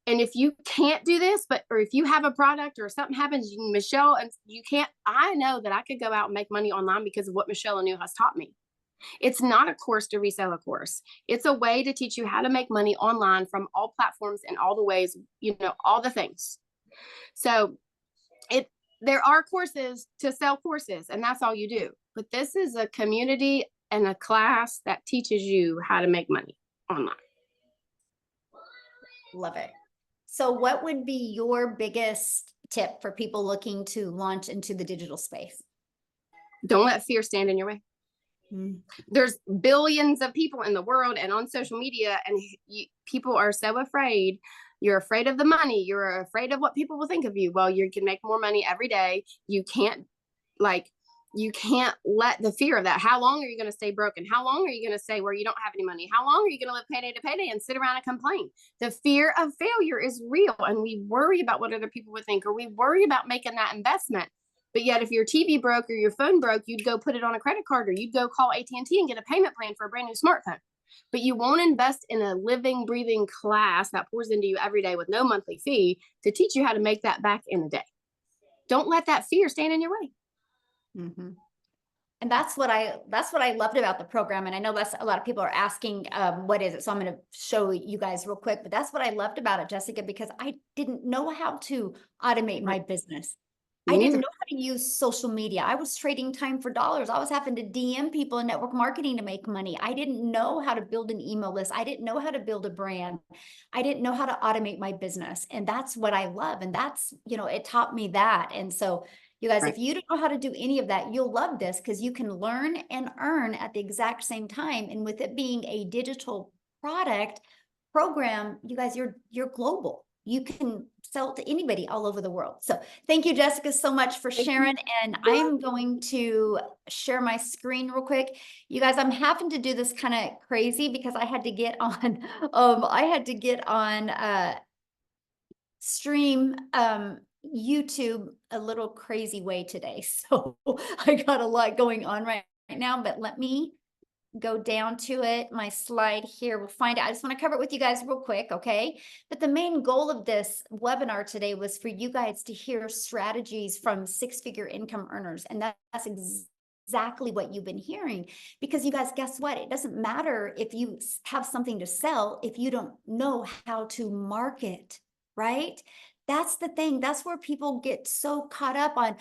And if you can't do this, or if you have a product or something happens, Michelle, and you can't, I know that I could go out and make money online because of what Michelle Anu has taught me. It's not a course to resell a course. It's a way to teach you how to make money online from all platforms and all the ways, all the things. So there are courses to sell courses, and that's all you do. But this is a community and a class that teaches you how to make money online. Love it. So what would be your biggest tip for people looking to launch into the digital space? Don't let fear stand in your way. There's billions of people in the world and on social media, and people are so afraid. You're afraid of the money. You're afraid of what people will think of you. Well, you can make more money every day. You can't let the fear of that. How long are you going to stay broken? How long are you going to stay where you don't have any money? How long are you going to live payday to payday and sit around and complain? The fear of failure is real, and we worry about what other people would think, or we worry about making that investment. But yet, if your TV broke or your phone broke, you'd go put it on a credit card, or you'd go call AT&T and get a payment plan for a brand new smartphone. But you won't invest in a living, breathing class that pours into you every day with no monthly fee to teach you how to make that back in a day. Don't let that fear stand in your way. Mm-hmm. And that's what I loved about the program. And I know that's a lot of people are asking, what is it? So I'm going to show you guys real quick, but that's what I loved about it, Jessica, because I didn't know how to automate my business. I didn't know how to use social media. I was trading time for dollars. I was having to DM people in network marketing to make money. I didn't know how to build an email list. I didn't know how to build a brand. I didn't know how to automate my business. And that's what I love. And that's, it taught me that. And so you guys, if you don't know how to do any of that, you'll love this, because you can learn and earn at the exact same time. And with it being a digital product program, you guys, you're global. You can sell to anybody all over the world. So thank you, Jessica, so much for sharing. And I'm going to share my screen real quick. You guys, I'm having to do this kind of crazy because I had to get on, stream YouTube a little crazy way today. So I got a lot going on right now, but let me go down to it. My slide here, we'll find out. I just want to cover it with you guys real quick, okay? But the main goal of this webinar today was for you guys to hear strategies from 6-figure income earners. And that's exactly what you've been hearing, because you guys, guess what? It doesn't matter if you have something to sell if you don't know how to market, right? That's the thing. That's where people get so caught up on,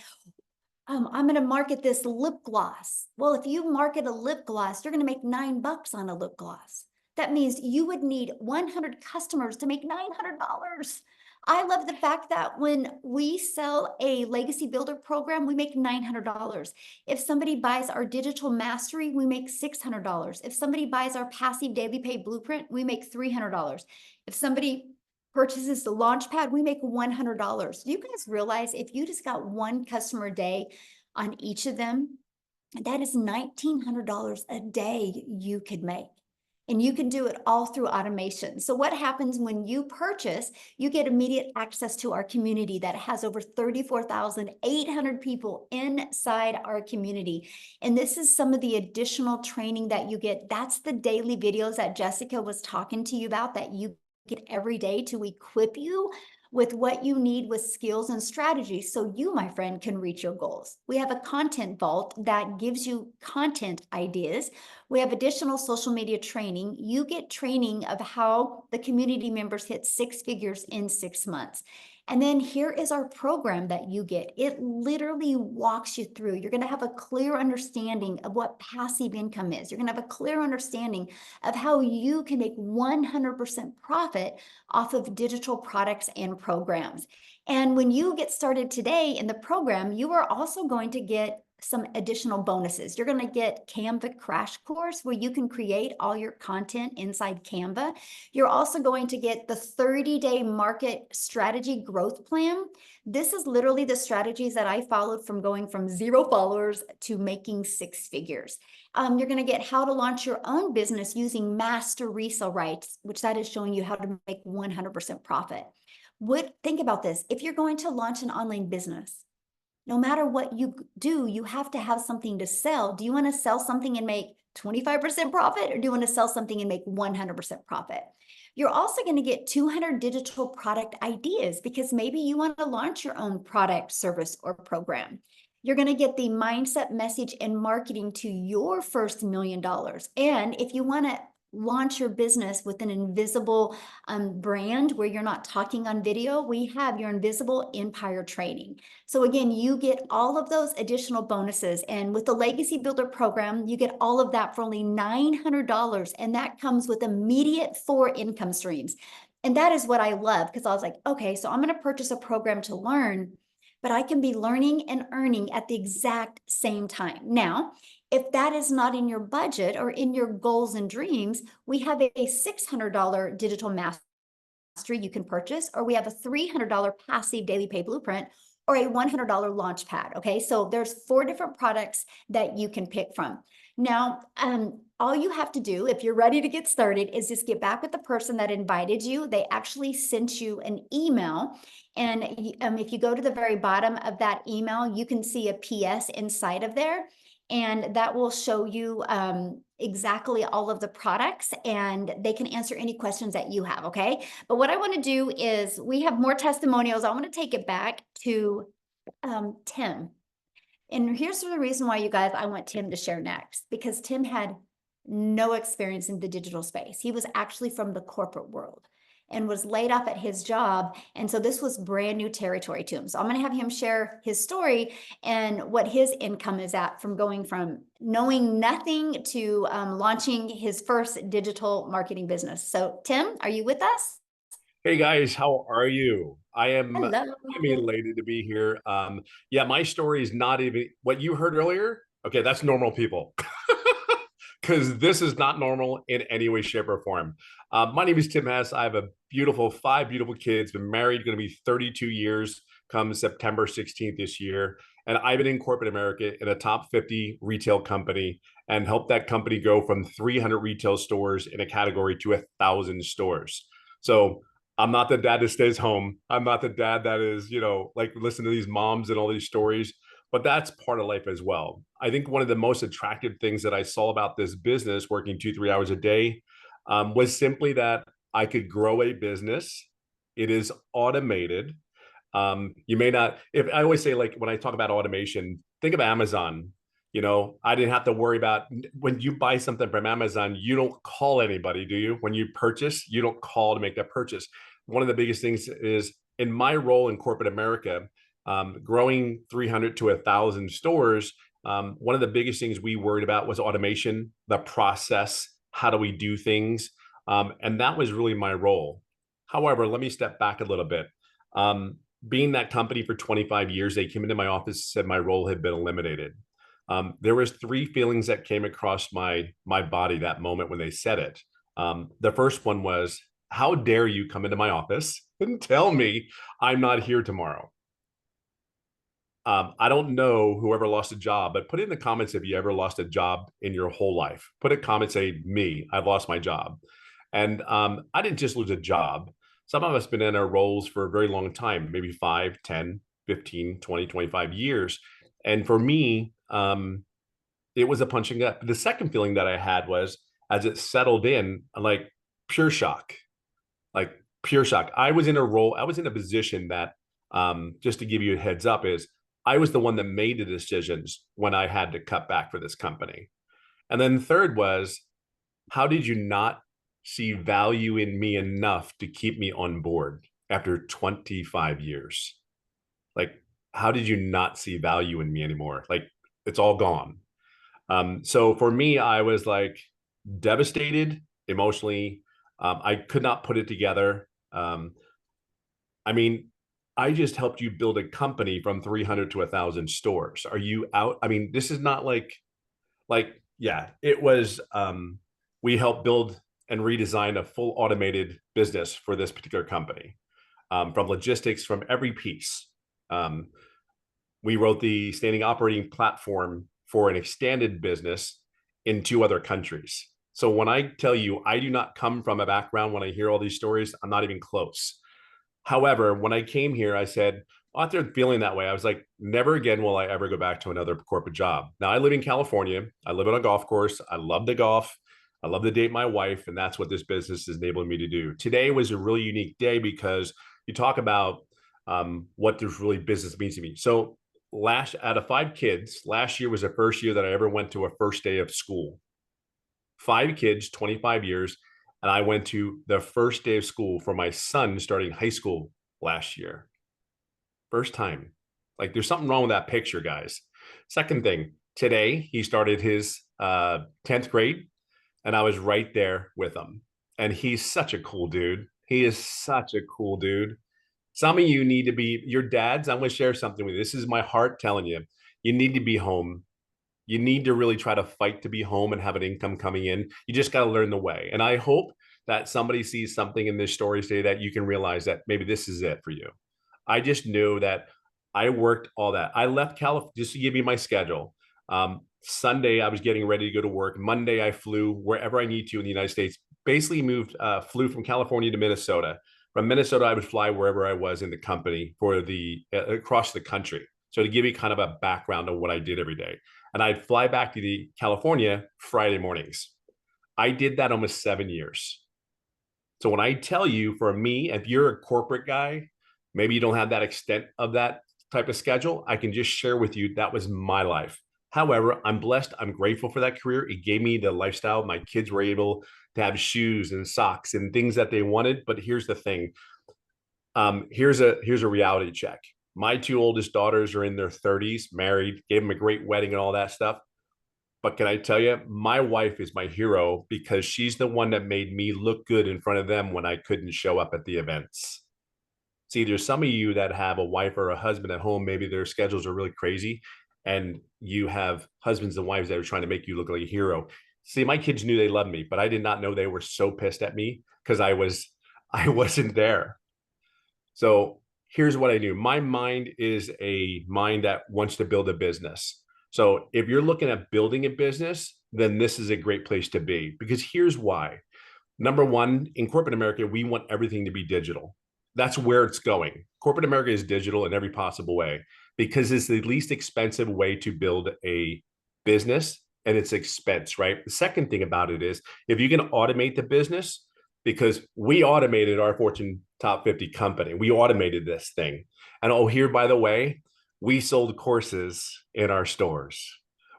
I'm going to market this lip gloss. Well, if you market a lip gloss, you're going to make $9 on a lip gloss. That means you would need 100 customers to make $900. I love the fact that when we sell a legacy builder program, we make $900. If somebody buys our digital mastery, we make $600. If somebody buys our passive daily pay blueprint, we make $300. If somebody purchases the Launchpad, we make $100. Do you guys realize if you just got one customer a day on each of them, that is $1,900 a day you could make. And you can do it all through automation. So what happens when you purchase, you get immediate access to our community that has over 34,800 people inside our community. And this is some of the additional training that you get. That's the daily videos that Jessica was talking to you about that you get every day to equip you with what you need with skills and strategies so you, my friend, can reach your goals. We have a content vault that gives you content ideas. We have additional social media training. You get training of how the community members hit 6 figures in 6 months. And then here is our program that you get. It literally walks you through. You're going to have a clear understanding of what passive income is. You're going to have a clear understanding of how you can make 100% profit off of digital products and programs. And when you get started today in the program, you are also going to get some additional bonuses. You're going to get Canva crash course where you can create all your content inside Canva. You're also going to get the 30-day market strategy growth plan. This is literally the strategies that I followed from going from 0 followers to making 6 figures. You're going to get how to launch your own business using master resale rights, which that is showing you how to make 100% profit. Think about this. If you're going to launch an online business, no matter what you do, you have to have something to sell. Do you want to sell something and make 25% profit, or do you want to sell something and make 100% profit? You're also going to get 200 digital product ideas because maybe you want to launch your own product, service, or program. You're going to get the mindset, message, and marketing to your first $1 million. And if you want to launch your business with an invisible brand where you're not talking on video, we have your Invisible Empire training. So again, you get all of those additional bonuses. And with the Legacy Builder program, you get all of that for only $900. And that comes with immediate 4 income streams. And that is what I love, because I was like, okay, so I'm going to purchase a program to learn, but I can be learning and earning at the exact same time. Now, if that is not in your budget or in your goals and dreams, we have a $600 digital mastery you can purchase, or we have a $300 passive daily pay blueprint, or a $100 launch pad. Okay, so there's 4 different products that you can pick from. Now, all you have to do if you're ready to get started is just get back with the person that invited you. They actually sent you an email. And if you go to the very bottom of that email, you can see a PS inside of there. And that will show you exactly all of the products, and they can answer any questions that you have, okay? But what I want to do is, we have more testimonials. I want to take it back to Tim. And here's the reason why, you guys, I want Tim to share next, because Tim had no experience in the digital space. He was actually from the corporate world and was laid off at his job. And so this was brand new territory to him. So I'm going to have him share his story and what his income is at from going from knowing nothing to launching his first digital marketing business. So Tim, are you with us? Hey guys, how are you? I'm Hello. elated to be here. Yeah, my story is not even what you heard earlier. Okay, that's normal people. Because this is not normal in any way, shape, or form. My name is Tim Hess. I have a beautiful 5 beautiful kids, been married, going to be 32 years come September 16th this year. And I've been in corporate America in a top 50 retail company and helped that company go from 300 retail stores in a category to 1,000 stores. So I'm not the dad that stays home. I'm not the dad that is, like listen to these moms and all these stories, but that's part of life as well. I think one of the most attractive things that I saw about this business, working 2-3 hours a day, was simply that I could grow a business. It is automated. You may not, if I always say, like, when I talk about automation, think of Amazon. I didn't have to worry about when you buy something from Amazon, you don't call anybody, do you? When you purchase, you don't call to make that purchase. One of the biggest things is in my role in corporate America, growing 300 to 1,000 stores. One of the biggest things we worried about was automation, the process. How do we do things? And that was really my role. However, let me step back a little bit. Being that company for 25 years, they came into my office, said my role had been eliminated. There was 3 feelings that came across my body that moment when they said it. The first one was, how dare you come into my office and tell me I'm not here tomorrow? I don't know whoever lost a job, but put in the comments if you ever lost a job in your whole life. Put a comment, say, me, I've lost my job. And I didn't just lose a job. Some of us have been in our roles for a very long time, maybe 5, 10, 15, 20, 25 years. And for me, it was a punching up. The second feeling that I had was, as it settled in, like pure shock. Like, pure shock. I was in a position that, just to give you a heads up, is I was the one that made the decisions when I had to cut back for this company. And then third was, how did you not see value in me enough to keep me on board after 25 years? Like, how did you not see value in me anymore? Like, it's all gone. So for me, I was like devastated emotionally. I could not put it together. I mean, I just helped you build a company from 300 to 1,000 stores. Are you out? I mean, this is not yeah, it was, we helped build and redesign a full automated business for this particular company, from logistics, from every piece. We wrote the standing operating platform for an extended business in 2 other countries. So when I tell you, I do not come from a background, when I hear all these stories, I'm not even close. However, when I came here, I said, after feeling that way, I was like, never again will I ever go back to another corporate job. Now I live in California. I live on a golf course. I love the golf. I love to date my wife. And that's what this business is enabling me to do. Today was a really unique day because you talk about, what this really business means to me. So out of 5 kids, last year was the first year that I ever went to a first day of school. 5 kids, 25 years. And I went to the first day of school for my son starting high school last year. First time. Like, there's something wrong with that picture, guys. Second thing, today he started his 10th grade, and I was right there with him. And he's such a cool dude. He is such a cool dude. Some of you need to be your dads. I'm going to share something with you. This is my heart telling you. You need to be home. You need to really try to fight to be home and have an income coming in. You just got to learn the way. And I hope that somebody sees something in this story today that you can realize that maybe this is it for you. I just knew that I worked all that. I left California, just to give you my schedule. Sunday, I was getting ready to go to work. Monday, I flew wherever I need to in the United States. Basically flew from California to Minnesota. From Minnesota, I would fly wherever I was in the company for across the country. So to give you kind of a background of what I did every day. And I'd fly back to California Friday mornings. I did that almost 7 years. So when I tell you, for me, if you're a corporate guy, maybe you don't have that extent of that type of schedule, I can just share with you that was my life. However, I'm blessed. I'm grateful for that career. It gave me the lifestyle. My kids were able to have shoes and socks and things that they wanted. But here's the thing. Here's a reality check. My 2 oldest daughters are in their 30s, married, gave them a great wedding and all that stuff. But can I tell you, my wife is my hero because she's the one that made me look good in front of them when I couldn't show up at the events. See, there's some of you that have a wife or a husband at home, maybe their schedules are really crazy, and you have husbands and wives that are trying to make you look like a hero. See, my kids knew they loved me, but I did not know they were so pissed at me because I wasn't there. So here's what I knew. My mind is a mind that wants to build a business. So if you're looking at building a business, then this is a great place to be, because here's why. Number one, in corporate America, we want everything to be digital. That's where it's going. Corporate America is digital in every possible way because it's the least expensive way to build a business, and it's expense, right? The second thing about it is if you can automate the business, because we automated our Fortune Top 50 company. We automated this thing. And oh, here, by the way, we sold courses in our stores.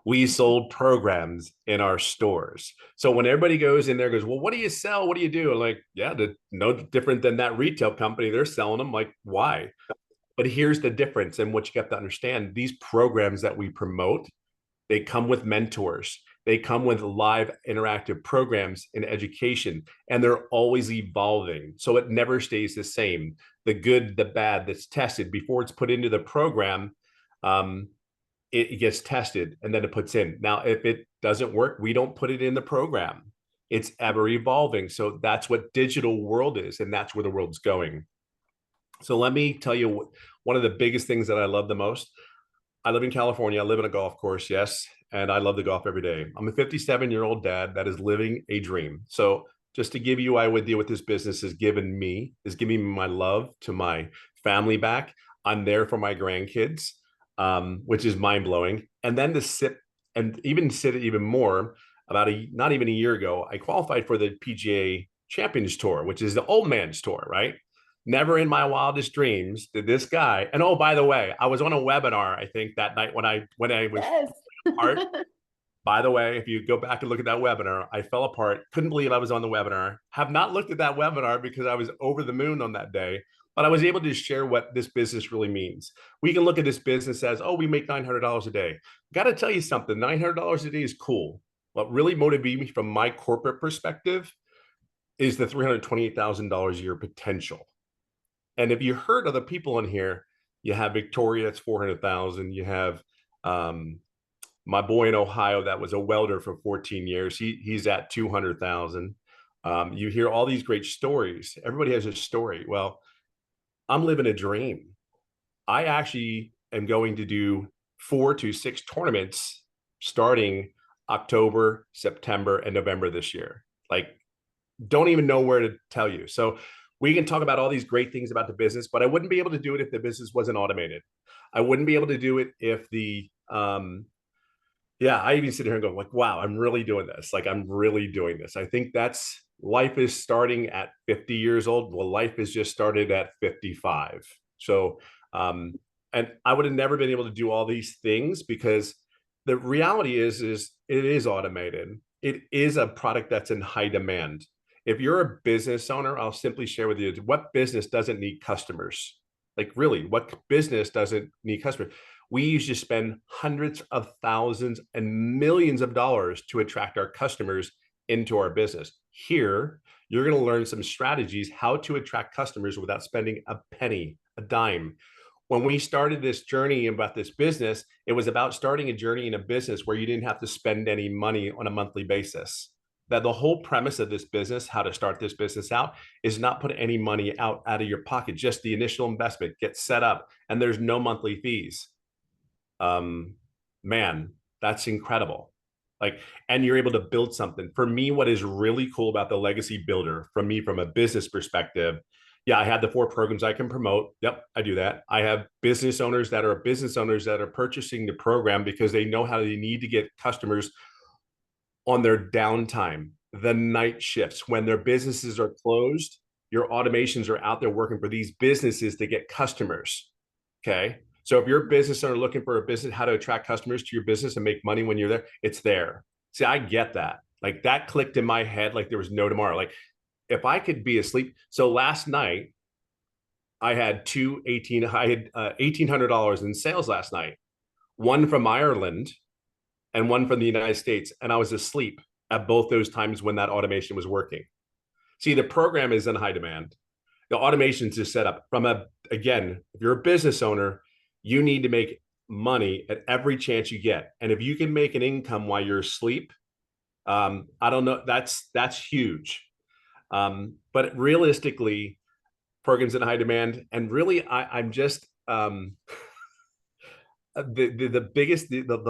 We sold programs in our stores. So when everybody goes in there, goes, well, what do you sell? What do you do? I'm like, yeah, no different than that retail company. They're selling them. Like, why? But here's the difference. And what you have to understand, these programs that we promote, they come with mentors. They come with live interactive programs in education, and they're always evolving. So it never stays the same. The good, the bad that's tested before it's put into the program, it gets tested and then it puts in. Now, if it doesn't work, we don't put it in the program. It's ever evolving. So that's what digital world is, and that's where the world's going. So let me tell you one of the biggest things that I love the most. I live in California. I live in a golf course, yes, and I love to golf every day. I'm a 57-year-old dad that is living a dream. So just to give you an idea what this business has given me, is giving me my love to my family back. I'm there for my grandkids, which is mind-blowing. And then to sit even more, not even a year ago, I qualified for the PGA Champions Tour, which is the old man's tour, right? Never in my wildest dreams did this guy. And oh, by the way, I was on a webinar, I think that night when I was Yes. apart. By the way, if you go back and look at that webinar, I fell apart. Couldn't believe I was on the webinar. Have not looked at that webinar because I was over the moon on that day. But I was able to share what this business really means. We can look at this business as, oh, we make $900 a day. Got to tell you something, $900 a day is cool. What really motivated me from my corporate perspective is the $328,000 a year potential. And if you heard other people in here, you have Victoria, it's 400,000. You have my boy in Ohio that was a welder for 14 years. He's at 200,000. You hear all these great stories. Everybody has a story. Well, I'm living a dream. I actually am going to do 4 to 6 tournaments starting October, September, and November this year. Like, don't even know where to tell you. So we can talk about all these great things about the business, but I wouldn't be able to do it if the business wasn't automated. I wouldn't be able to do it if the I even sit here and go like, wow, I'm really doing this. Like, I'm really doing this. I think that's life is starting at 50 years old. Well, life is just started at 55. So, and I would have never been able to do all these things because the reality is it is automated. It is a product that's in high demand. If you're a business owner, I'll simply share with you, what business doesn't need customers? Like, really, what business doesn't need customers? We used to spend hundreds of thousands and millions of dollars to attract our customers into our business. Here, you're going to learn some strategies how to attract customers without spending a penny, a dime. When we started this journey about this business, it was about starting a journey in a business where you didn't have to spend any money on a monthly basis. That the whole premise of this business, how to start this business out, is not put any money out of your pocket, just the initial investment, get set up, and there's no monthly fees. Man, that's incredible. Like, and you're able to build something. For me, what is really cool about the Legacy Builder, from a business perspective, yeah, I have the 4 programs I can promote. Yep, I do that. I have business owners that are purchasing the program because they know how they need to get customers on their downtime, the night shifts, when their businesses are closed. Your automations are out there working for these businesses to get customers. Okay. So if you're a business owner looking for a business, how to attract customers to your business and make money when you're there, it's there. See, I get that. Like, that clicked in my head like there was no tomorrow. Like, if I could be asleep. So last night, I had $1,800 in sales last night, one from Ireland and one from the United States. And I was asleep at both those times when that automation was working. See, the program is in high demand. The automations is set up again, if you're a business owner, you need to make money at every chance you get. And if you can make an income while you're asleep, I don't know, that's huge. But realistically, programs in high demand. And really, I'm just, the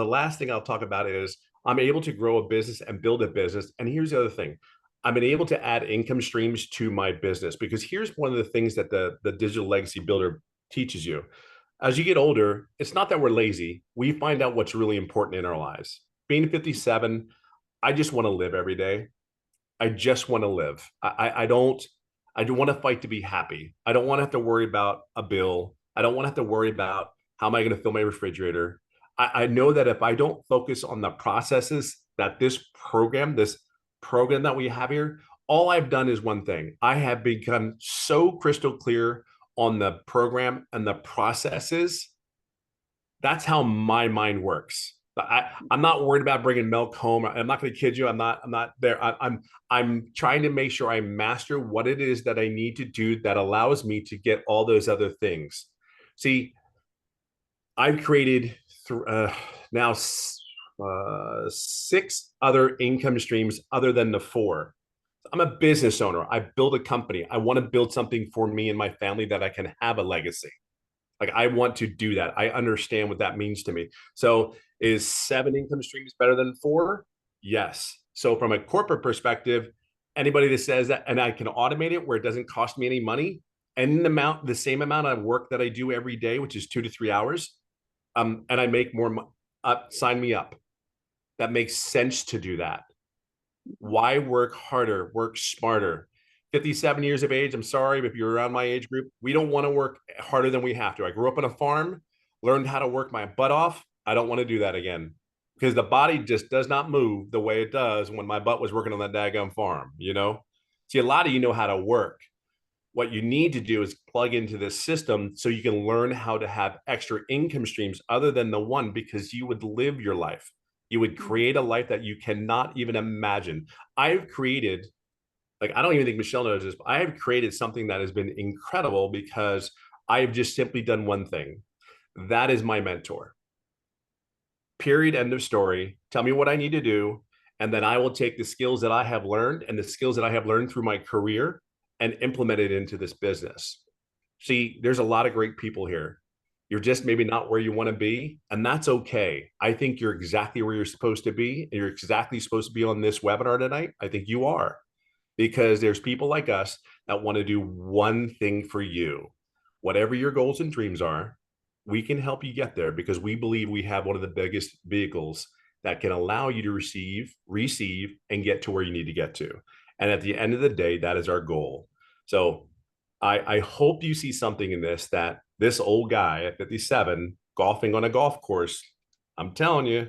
last thing I'll talk about is I'm able to grow a business and build a business. And here's the other thing. I've been able to add income streams to my business, because here's one of the things that the Digital Legacy Builder teaches you. As you get older, it's not that we're lazy. We find out what's really important in our lives. Being 57, I just want to live every day. I just want to live. I do want to fight to be happy. I don't want to have to worry about a bill. I don't want to have to worry about how am I going to fill my refrigerator. I know that if I don't focus on the processes that this program that we have here, all I've done is one thing. I have become so crystal clear on the program and the processes. That's how my mind works. I'm not worried about bringing milk home. I'm not going to kid you. I'm not there. I'm trying to make sure I master what it is that I need to do that allows me to get all those other things. See, I've created now 6 other income streams other than the 4. I'm a business owner. I build a company. I want to build something for me and my family that I can have a legacy. Like, I want to do that. I understand what that means to me. So is 7 income streams better than 4? Yes. So from a corporate perspective, anybody that says that, and I can automate it where it doesn't cost me any money, and the same amount of work that I do every day, which is 2 to 3 hours, and I make more money, sign me up. That makes sense to do that. Why work harder, work smarter? 57 years of age. I'm sorry, but if you're around my age group, we don't want to work harder than we have to. I grew up on a farm, learned how to work my butt off. I don't want to do that again because the body just does not move the way it does when my butt was working on that daggum farm, you know? See, a lot of you know how to work. What you need to do is plug into this system so you can learn how to have extra income streams other than the one, because you would live your life. You would create a life that you cannot even imagine. I've created, like, I don't even think Michelle knows this, but I have created something that has been incredible because I have just simply done one thing. That is my mentor. Period. End of story. Tell me what I need to do. And then I will take the skills that I have learned and the skills that I have learned through my career and implement it into this business. See, there's a lot of great people here. You're just maybe not where you want to be, and that's okay. I think you're exactly where you're supposed to be, and you're exactly supposed to be on this webinar tonight. I think you are, because there's people like us that want to do one thing for you. Whatever your goals and dreams are, we can help you get there because we believe we have one of the biggest vehicles that can allow you to receive, and get to where you need to get to. And at the end of the day, that is our goal. So I hope you see something in this, that this old guy at 57 golfing on a golf course, I'm telling you,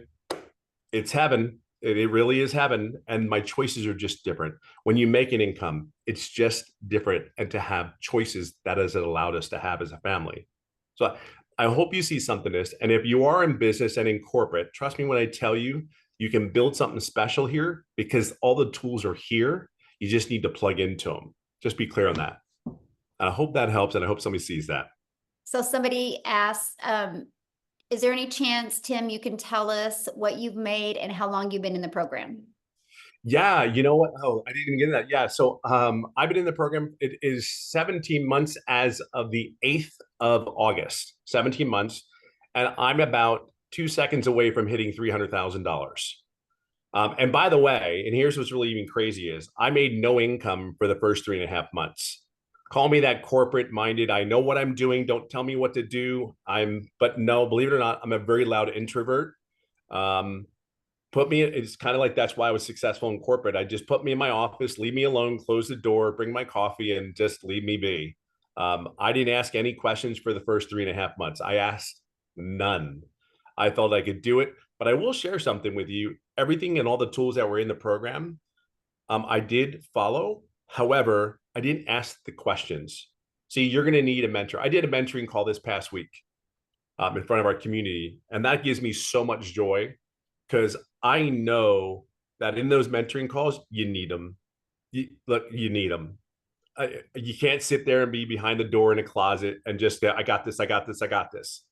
it's heaven. It really is heaven. And my choices are just different. When you make an income, it's just different. And to have choices, that has allowed us to have as a family. So I hope you see something in this. And if you are in business and in corporate, trust me when I tell you, you can build something special here because all the tools are here. You just need to plug into them. Just be clear on that. I hope that helps, and I hope somebody sees that. So somebody asked, is there any chance, Tim, you can tell us what you've made and how long you've been in the program? Yeah, you know what? Oh, I didn't even get into that. Yeah, so I've been in the program. It is 17 months as of the 8th of August, 17 months. And I'm about 2 seconds away from hitting $300,000. And by the way, and here's what's really even crazy is I made no income for the first 3.5 months. Call me that corporate minded. I know what I'm doing. Don't tell me what to do. But no, believe it or not, I'm a very loud introvert. It's kind of like, that's why I was successful in corporate. I just put me in my office, leave me alone, close the door, bring my coffee, and just leave me be. I didn't ask any questions for the first 3.5 months. I asked none. I felt I could do it, but I will share something with you. Everything and all the tools that were in the program, I did follow. However, I didn't ask the questions. See, you're going to need a mentor. I did a mentoring call this past week in front of our community, and that gives me so much joy because I know that in those mentoring calls, you need them. You need them. You can't sit there and be behind the door in a closet and just say, I got this, I got this, I got this.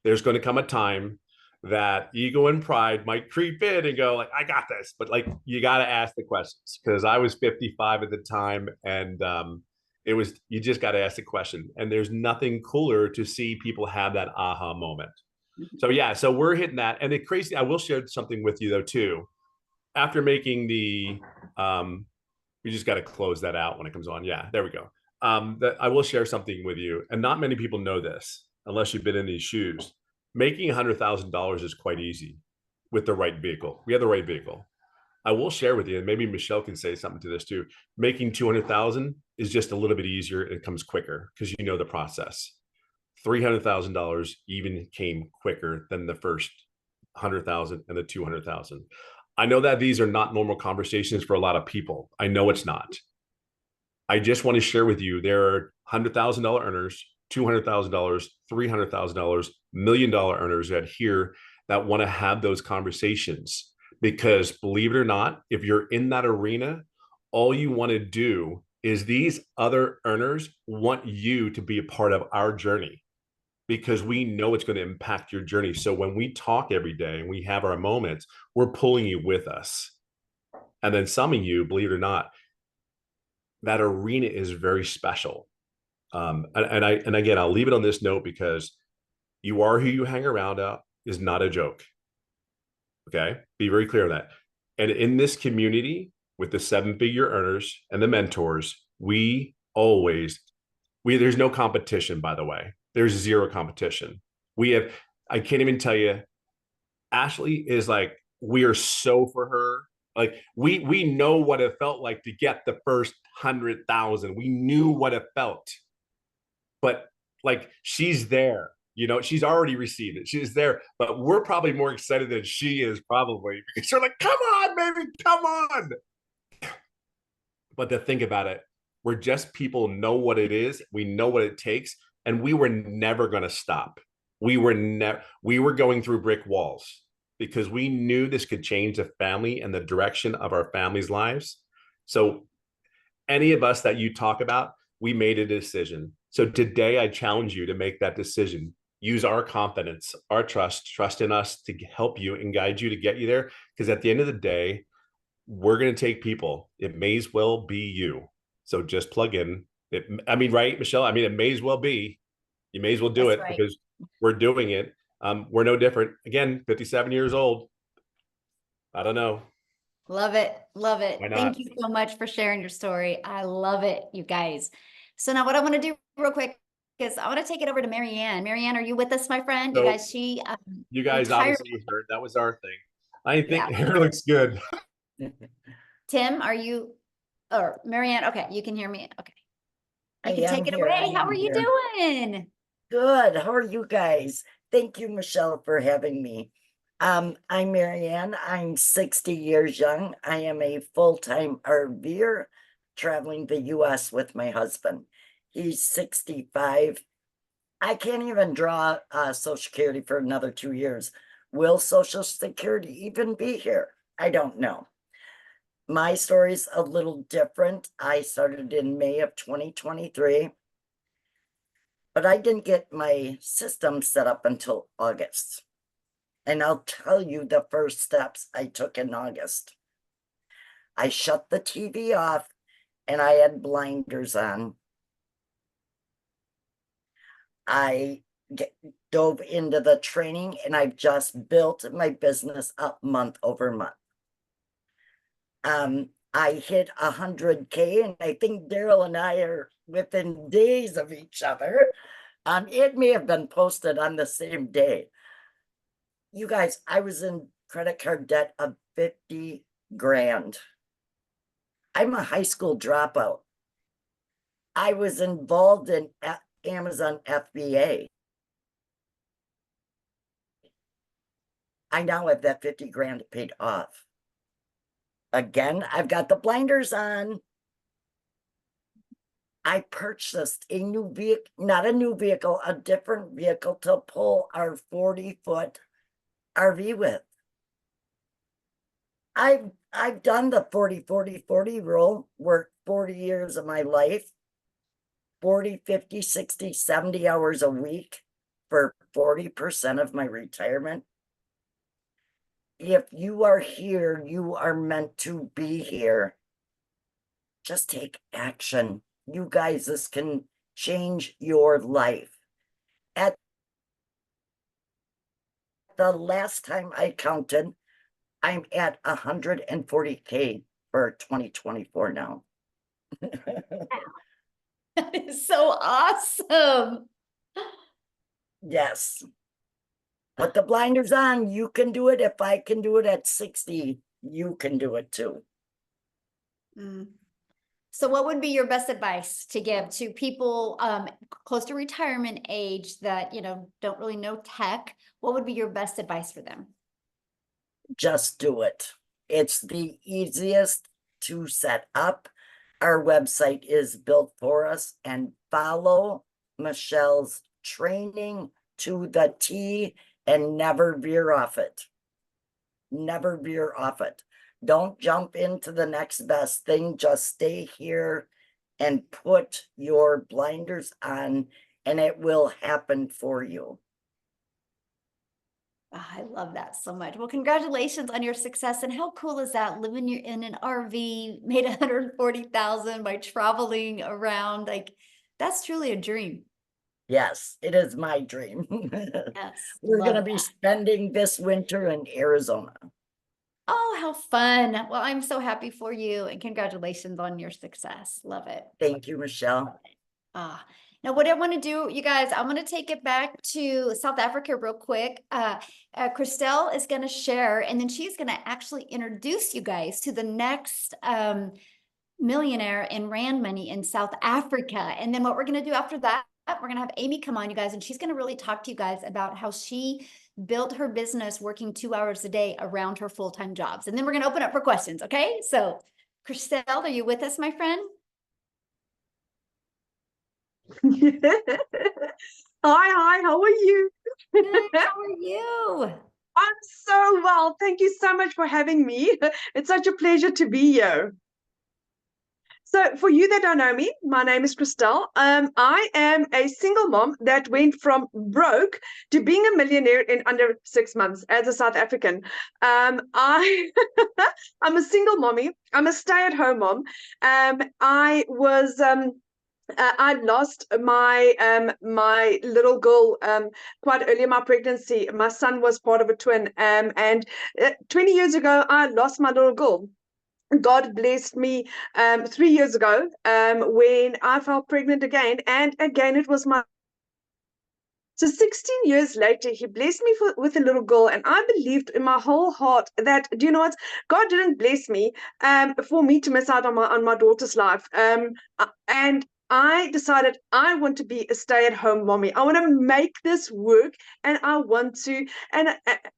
There's going to come a time that ego and pride might creep in and go like, I got this, but like, you got to ask the questions, because I was 55 at the time, and you just got to ask the question. And there's nothing cooler to see people have that aha moment. So yeah, so we're hitting that. And the crazy, I will share something with you though too. After making the, we just got to close that out when it comes on. Yeah, there we go. That I will share something with you, and not many people know this unless you've been in these shoes. Making $100,000 is quite easy with the right vehicle. We have the right vehicle. I will share with you, and maybe Michelle can say something to this too. Making 200,000 is just a little bit easier. It comes quicker because you know the process. $300,000 even came quicker than the first 100,000 and the 200,000. I know that these are not normal conversations for a lot of people. I know it's not. I just want to share with you, there are $100,000 earners, $200,000, $300,000, $1 million earners that want to have those conversations. Because believe it or not, if you're in that arena, all you want to do is these other earners want you to be a part of our journey, because we know it's going to impact your journey. So when we talk every day and we have our moments, we're pulling you with us. And then some of you, believe it or not, that arena is very special. And again, I'll leave it on this note, because you are who you hang around is not a joke. Okay, be very clear on that. And in this community with the 7-figure earners and the mentors, there's no competition, by the way. There's zero competition. I can't even tell you, Ashley is like, we are so for her. Like we know what it felt like to get the first 100,000. We knew what it felt, but like she's there. You know, she's already received it. She's there, but we're probably more excited than she is, probably, because we're like, come on, baby, come on. But to think about it, we're just people know what it is. We know what it takes. And we were never going to stop. We were going through brick walls because we knew this could change the family and the direction of our family's lives. So any of us that you talk about, we made a decision. So today I challenge you to make that decision. Use our confidence, our trust in us to help you and guide you to get you there. Because at the end of the day, we're going to take people. It may as well be you. So just plug in. I mean, right, Michelle? I mean, it may as well be. You may as well do That's it right. because we're doing it. We're no different. Again, 57 years old. I don't know. Love it. Love it. Why Thank not? you so much for sharing your story. I love it, you guys. So now what I want to do real quick is I want to take it over to Marianne. Marianne, are you with us, my friend? You So guys, you guys retired. obviously heard that was our thing. I think Yeah. hair looks good. Tim, are you, or Marianne? Okay, you can hear me. Okay. You I can am take it here, away. I How am are you here. doing? Good. How are you guys? Thank you, Michelle, for having me. I'm Marianne. I'm 60 years young. I am a full-time RVer traveling the US with my husband. He's 65. I can't even draw Social Security for another 2 years. Will Social Security even be here? I don't know. My story's a little different. I started in May of 2023. But I didn't get my system set up until August. And I'll tell you the first steps I took in August. I shut the TV off and I had blinders on. I dove into the training and I've just built my business up month over month. I hit 100K and I think Daryl and I are within days of each other. It may have been posted on the same day. You guys, I was in credit card debt of 50 grand. I'm a high school dropout. I was involved in Amazon FBA. I now have that 50 grand paid off. Again, I've got the blinders on. I purchased a new vehicle, not a new vehicle, a different vehicle to pull our 40-foot RV with. I've done the 40-40-40 rule, worked 40 years of my life, 40, 50, 60, 70 hours a week for 40% of my retirement. If you are here, you are meant to be here. Just take action. You guys, this can change your life. At the last time I counted, I'm at 140K for 2024 now. That is so awesome. Yes. Put the blinders on. You can do it. If I can do it at 60, you can do it too. So what would be your best advice to give to people close to retirement age that, you know, don't really know tech? What would be your best advice for them? Just do it. It's the easiest to set up. Our website is built for us, and follow Michelle's training to the T and never veer off it. Never veer off it. Don't jump into the next best thing. Just stay here and put your blinders on, and it will happen for you. Oh, I love that so much. Well, congratulations on your success. And how cool is that? Living in an RV, made 140,000 by traveling around. Like, that's truly a dream. Yes, it is my dream. Yes. We're going to love be that. spending this winter in Arizona. Oh, how fun. Well, I'm so happy for you and congratulations on your success. Love it. Thank you, Michelle. Now, what I want to do, you guys, I want to take it back to South Africa real quick. Christelle is going to share, and then she's going to actually introduce you guys to the next millionaire in Rand money in South Africa. And then what we're going to do after that, we're going to have Amy come on, you guys, and she's going to really talk to you guys about how she built her business working 2 hours a day around her full-time jobs. And then we're going to open up for questions. Okay. So Christelle, are you with us, my friend? Hi, how are you? Good, how are you? I'm so well. Thank you so much for having me. It's such a pleasure to be here. So for you that don't know me, my name is Christelle. I am a single mom that went from broke to being a millionaire in under 6 months as a South African. I'm a single mommy. I'm a stay-at-home mom. I lost my little girl quite early in my pregnancy. My son was part of a twin, and 20 years ago I lost my little girl. God blessed me 3 years ago when I fell pregnant again, and again it was my. So 16 years later, he blessed me with a little girl, and I believed in my whole heart that, do you know what? God didn't bless me for me to miss out on my daughter's life. And I decided I want to be a stay-at-home mommy. I want to make this work, and I want to, and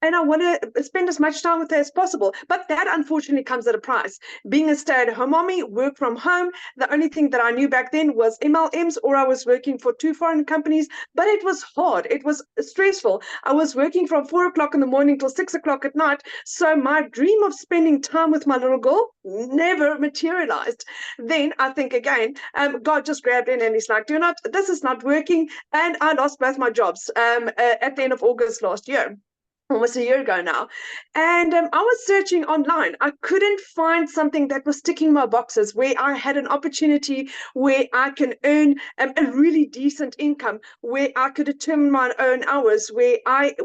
I want to spend as much time with her as possible. But that unfortunately comes at a price. Being a stay-at-home mommy, work from home. The only thing that I knew back then was MLMs, or I was working for 2 foreign companies. But it was hard. It was stressful. I was working from 4 o'clock in the morning till 6 o'clock at night. So my dream of spending time with my little girl never materialized. Then I think again, God just grabbed in and he's like, do not, this is not working. And I lost both my jobs at the end of August last year. Almost a year ago now. And I was searching online. I couldn't find something that was ticking my boxes, where I had an opportunity where I can earn a really decent income, where I could determine my own hours, where I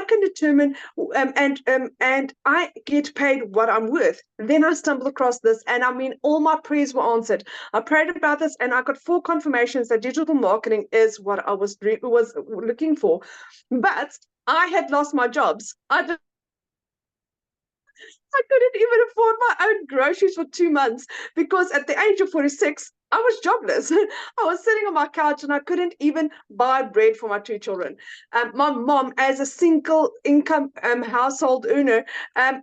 can determine and I get paid what I'm worth. Then I stumbled across this, and I mean, all my prayers were answered. I prayed about this, and I got 4 confirmations that digital marketing is what I was looking for. But I had lost my jobs. I couldn't even afford my own groceries for 2 months, because at the age of 46, I was jobless. I was sitting on my couch and I couldn't even buy bread for my 2 children. My mom, as a single income household earner,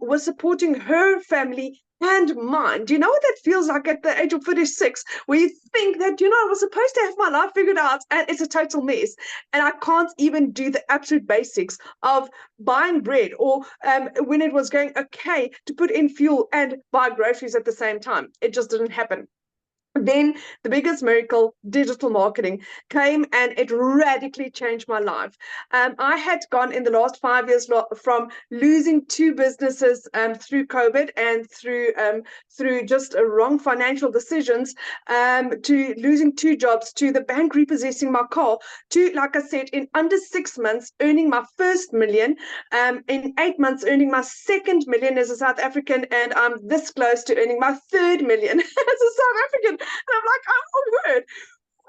was supporting her family and mine. Do you know what that feels like at the age of 46, where you think that, you know, I was supposed to have my life figured out and it's a total mess, and I can't even do the absolute basics of buying bread, or when it was going okay to put in fuel and buy groceries at the same time. It just didn't happen. Then the biggest miracle, digital marketing, came, and it radically changed my life. I had gone in the last 5 years from losing 2 businesses through COVID and through just wrong financial decisions, to losing 2 jobs, to the bank repossessing my car, to, like I said, in under 6 months earning my first million, in 8 months earning my second million as a South African, and I'm this close to earning my 3rd million as a South African. And I'm like, oh my word,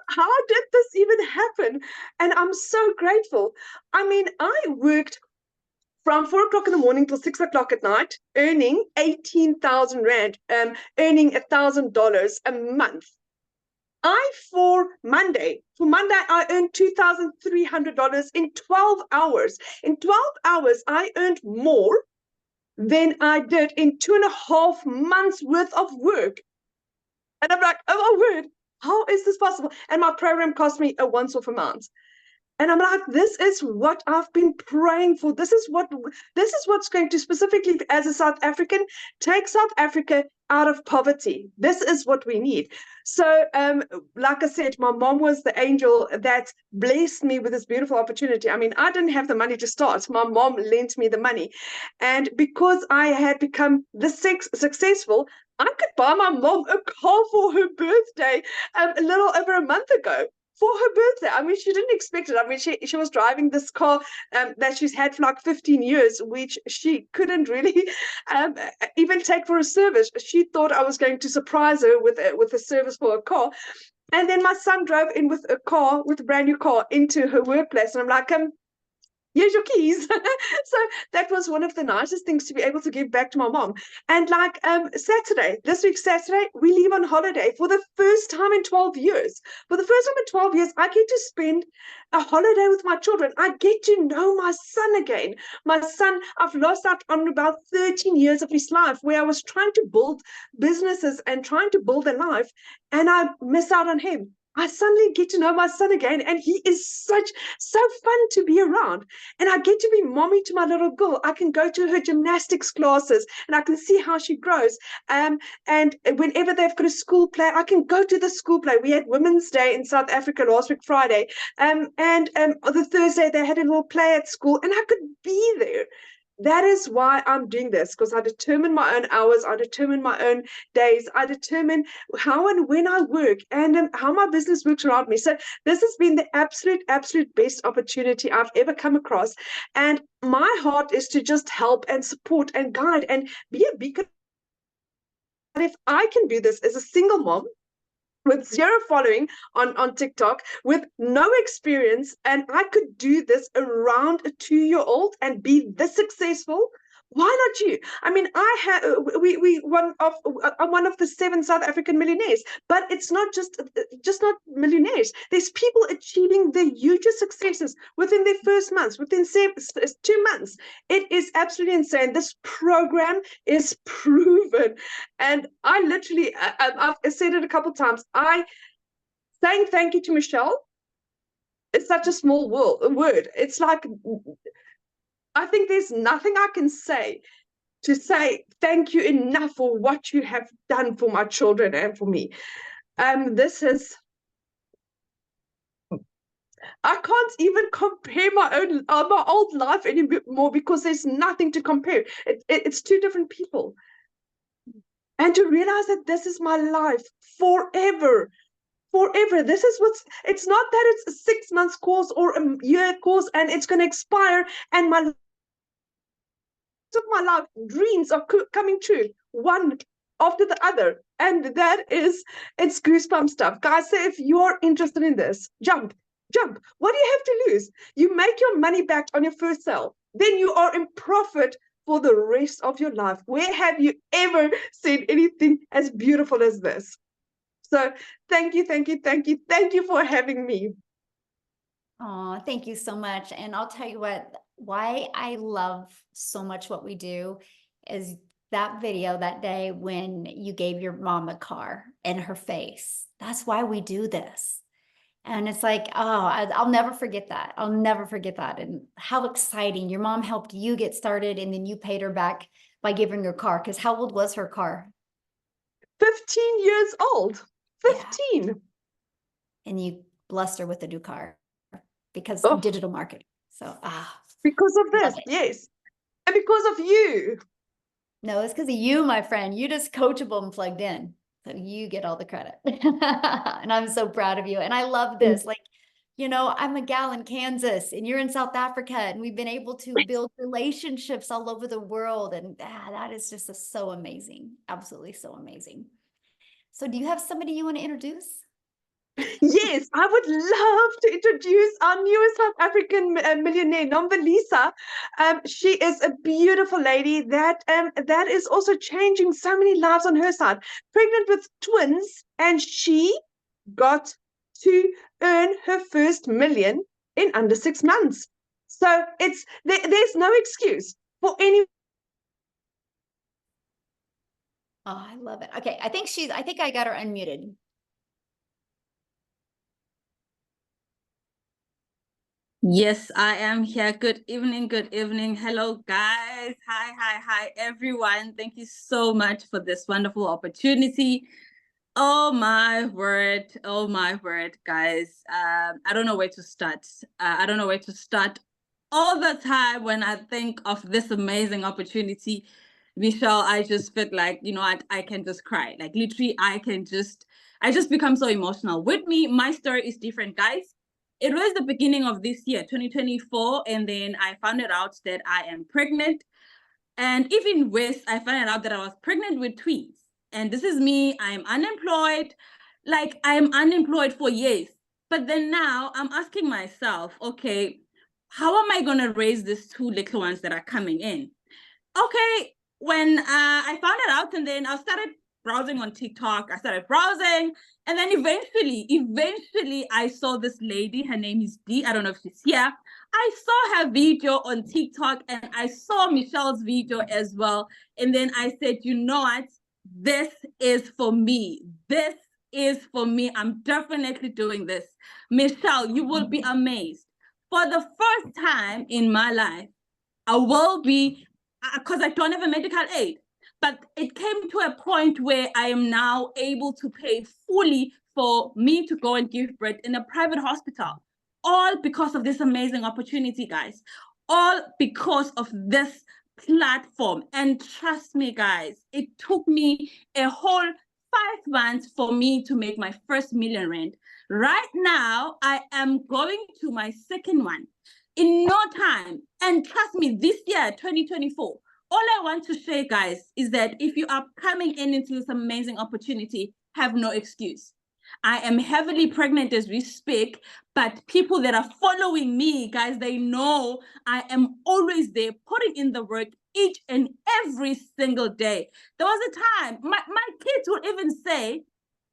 how did this even happen? And I'm so grateful. I mean, I worked from 4 o'clock in the morning till 6 o'clock at night, earning 18,000 Rand, earning $1,000 a month. For Monday, I earned $2,300 in 12 hours. In 12 hours, I earned more than I did in 2.5 months worth of work. And I'm like, oh my word, how is this possible? And my program cost me a once-off amount. And I'm like, this is what I've been praying for. This is what's going to specifically, as a South African, take South Africa out of poverty. This is what we need. So, like I said, my mom was the angel that blessed me with this beautiful opportunity. I mean, I didn't have the money to start. My mom lent me the money. And because I had become this successful, I could buy my mom a car for her birthday a little over a month ago. For her birthday. I mean, she didn't expect it. I mean, she was driving this car that she's had for like 15 years, which she couldn't really even take for a service. She thought I was going to surprise her with a service for a car. And then my son drove in with a brand new car into her workplace. And I'm like, here's your keys. So that was one of the nicest things to be able to give back to my mom. And like this week Saturday, we leave on holiday for the first time in 12 years. For the first time in 12 years, I get to spend a holiday with my children. I get to know my son again. My son, I've lost out on about 13 years of his life where I was trying to build businesses and trying to build a life, and I miss out on him. I suddenly get to know my son again, and he is so fun to be around. And I get to be mommy to my little girl. I can go to her gymnastics classes, and I can see how she grows. And whenever they've got a school play, I can go to the school play. We had Women's Day in South Africa last week, Friday. And the Thursday, they had a little play at school, and I could be there. That is why I'm doing this, because I determine my own hours, I determine my own days, I determine how and when I work, and how my business works around me. So this has been the absolute best opportunity I've ever come across. And my heart is to just help and support and guide and be a beacon. And if I can do this as a single mom, with zero following on TikTok, with no experience, and I could do this around a 2-year-old and be this successful, why not you? I mean, we one of the 7 South African millionaires, but it's not just not millionaires. There's people achieving the hugest successes within their first months, within 2 months. It is absolutely insane. This program is proven, and I literally, I've said it a couple of times. Saying thank you to Michelle is such a small word. It's like, I think there's nothing I can say to say thank you enough for what you have done for my children and for me. This is, I can't even compare my old life anymore, because there's nothing to compare. It's 2 different people. And to realize that this is my life forever. This is it's not that it's a 6 months course or a year course and it's going to expire, and my life dreams are coming true, one after the other. And it's goosebump stuff, guys. So if you're interested in this, jump. What do you have to lose? You make your money back on your first sale, then you are in profit for the rest of your life. Where have you ever seen anything as beautiful as this? So thank you for having me. Oh, thank you so much. And I'll tell you why I love so much what we do is that video that day when you gave your mom a car and her face. That's why we do this. And it's like, oh, I'll never forget that. I'll never forget that. And how exciting. Your mom helped you get started, and then you paid her back by giving her a car. Because how old was her car? 15 years old. 15. Yeah. And you blessed her with a new car because Oh. of digital marketing. So, because of this, yes. And because of you. No, it's because of you, my friend. You just coachable and plugged in. So you get all the credit. And I'm so proud of you. And I love this. Like, you know, I'm a gal in Kansas and you're in South Africa, and we've been able to build relationships all over the world. And that is just so amazing. Absolutely so amazing. So do you have somebody you want to introduce? Yes, I would love to introduce our newest South African millionaire, Lisa. She is a beautiful lady that is also changing so many lives on her side. Pregnant with twins, and she got to earn her first million in under 6 months. So there's no excuse for any. Oh, I love it. Okay, I think I got her unmuted. Yes, I am here. Good evening. Hello, guys. Hi, everyone. Thank you so much for this wonderful opportunity. Oh my word, guys. I don't know where to start. All the time when I think of this amazing opportunity, Michelle, I just feel like, you know, I can just cry. Like literally, I just become so emotional. With me, my story is different, guys. It was the beginning of this year, 2024, and then I found out that I am pregnant. And even worse, I found out that I was pregnant with twins. And this is me, I'm unemployed. like I'm unemployed for years. But then now I'm asking myself, okay, how am I going to raise these two little ones that are coming in? Okay, when I found it out, and then I started browsing on TikTok. I started browsing, and then eventually I saw this lady. Her name is Dee. I don't know if she's here. I saw her video on TikTok, and I saw Michelle's video as well. And then I said, you know what? This is for me. This is for me. I'm definitely doing this. Michelle, you will be amazed. For the first time in my life, I will be, because I don't have a medical aid, but it came to a point where I am now able to pay fully for me to go and give birth in a private hospital, all because of this amazing opportunity, guys, all because of this platform. And trust me, guys, it took me a whole 5 months for me to make my first R1,000,000. Right now, I am going to my second one in no time. And trust me, this year, 2024, all I want to say, guys, is that if you are coming into this amazing opportunity, have no excuse. I am heavily pregnant as we speak, but people that are following me, guys, they know I am always there putting in the work each and every single day. There was a time my kids would even say,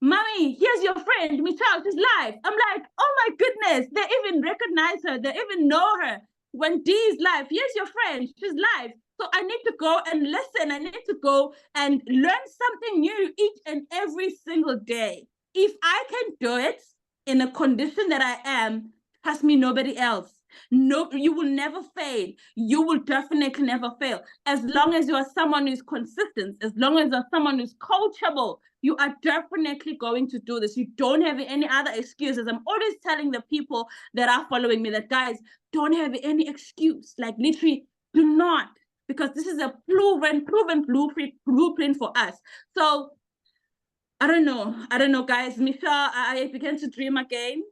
Mommy, here's your friend, Michelle, she's live. I'm like, oh my goodness, they even recognize her, they even know her. When Dee is live, here's your friend, she's live. So I need to go and listen. I need to go and learn something new each and every single day. If I can do it in a condition that I am, trust me, nobody else. No, you will never fail. You will definitely never fail. As long as you are someone who's consistent, as long as you're someone who's coachable, you are definitely going to do this. You don't have any other excuses. I'm always telling the people that are following me that, guys, don't have any excuse. Like, literally, do not, because this is a proven blueprint for us. So I don't know, guys. Michelle, I began to dream again.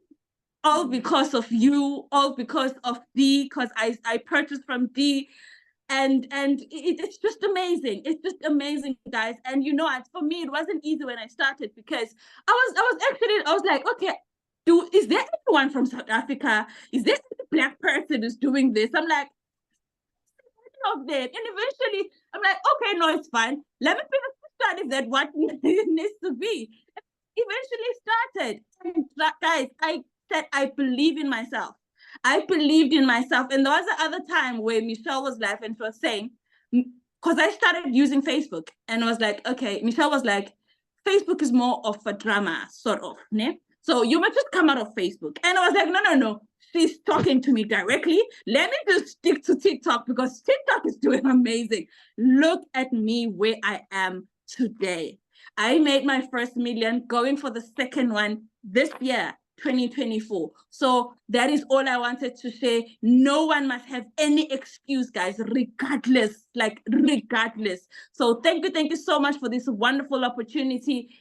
All because of you, all because of Dee, because I purchased from Dee. And it's just amazing. It's just amazing, guys. And you know, for me, it wasn't easy when I started, because I was like, okay, is there anyone from South Africa? Is there any Black person who's doing this? I'm like, of them. And eventually I'm like, okay, no, it's fine. Let me figure out that what needs to be. Eventually started. And guys, I said I believe in myself. I believed in myself. And there was the other time where Michelle was live and she was saying, because I started using Facebook, and I was like, okay, Michelle was like, Facebook is more of a drama, sort of, ne? So you might just come out of Facebook. And I was like, no. She's talking to me directly. Let me just stick to TikTok, because TikTok is doing amazing. Look at me where I am today. I made my first million, going for the second one this year, 2024. So that is all I wanted to say. No one must have any excuse, guys, regardless. So thank you so much for this wonderful opportunity.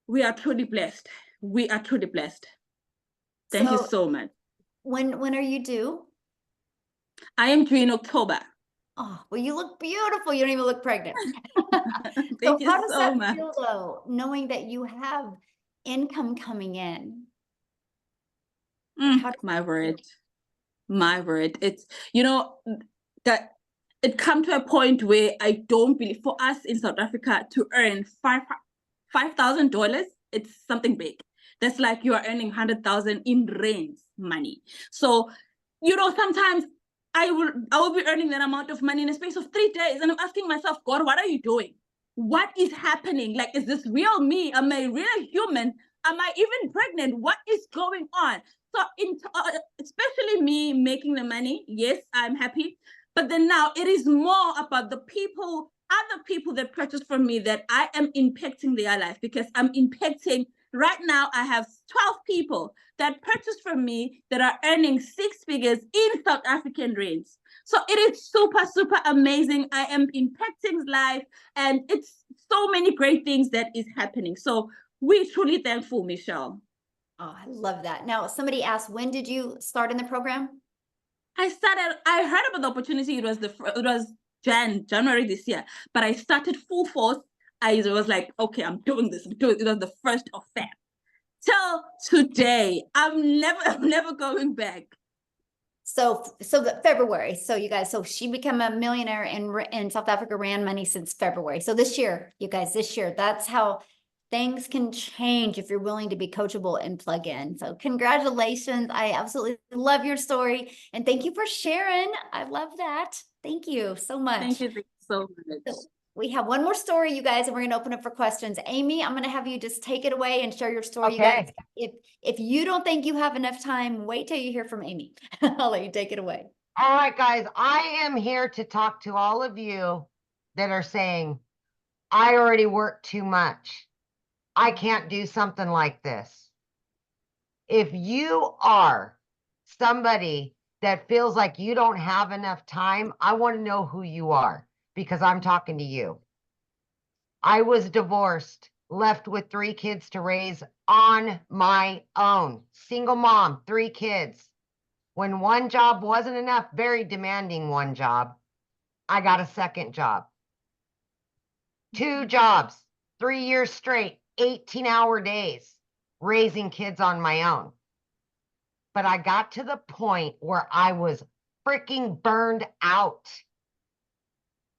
We are truly blessed. Thank you so much. When are you due? I am due in October. Oh, well, you look beautiful. You don't even look pregnant. Thank you how does so that much. feel, though, knowing that you have income coming in? My word. It's, you know, that it come to a point where I don't believe, for us in South Africa to earn $5,000, it's something big. That's like you are earning 100,000 in rands money. So, you know, sometimes I will be earning that amount of money in a space of 3 days, and I'm asking myself, God, what are you doing? What is happening? Like, is this real me? Am I real human? Am I even pregnant? What is going on? So, especially me making the money, yes, I'm happy. But then now it is more about the people, other people that purchase from me, that I am impacting their life, because I'm impacting. Right now, I have 12 people that purchase from me that are earning 6 figures in South African rands. So it is super amazing. I am impacting life, and it's so many great things that is happening. So we're truly thankful, Michelle. Oh, I love that. Now, somebody asked, when did you start in the program? I heard about the opportunity. It was January this year, but I started full force. I was like, okay, I'm doing this. It was the 1st of Feb. till today. I'm never going back. So February. So you guys, so she became a millionaire in South Africa, ran money since February. So this year, you guys, this year, that's how things can change if you're willing to be coachable and plug in. So congratulations. I absolutely love your story. And thank you for sharing. I love that. Thank you so much. Thank you so much. So we have one more story, you guys, and we're going to open up for questions. Amy, I'm going to have you just take it away and share your story. You guys, if you don't think you have enough time, wait till you hear from Amy. I'll let you take it away. All right, guys, I am here to talk to all of you that are saying, I already work too much. I can't do something like this. If you are somebody that feels like you don't have enough time, I want to know who you are, because I'm talking to you. I was divorced, left with 3 kids to raise on my own. Single mom, 3 kids. When one job wasn't enough, very demanding one job, I got a second job. 2 jobs, 3 years straight, 18-hour days, raising kids on my own. But I got to the point where I was freaking burned out.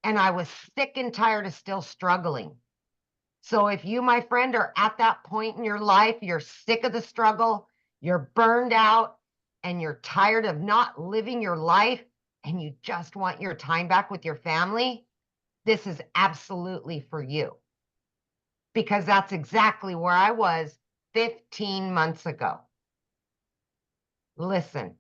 And I was sick and tired of still struggling. So if you, my friend, are at that point in your life, you're sick of the struggle, you're burned out, and you're tired of not living your life, and you just want your time back with your family, this is absolutely for you. Because that's exactly where I was 15 months ago. Listen,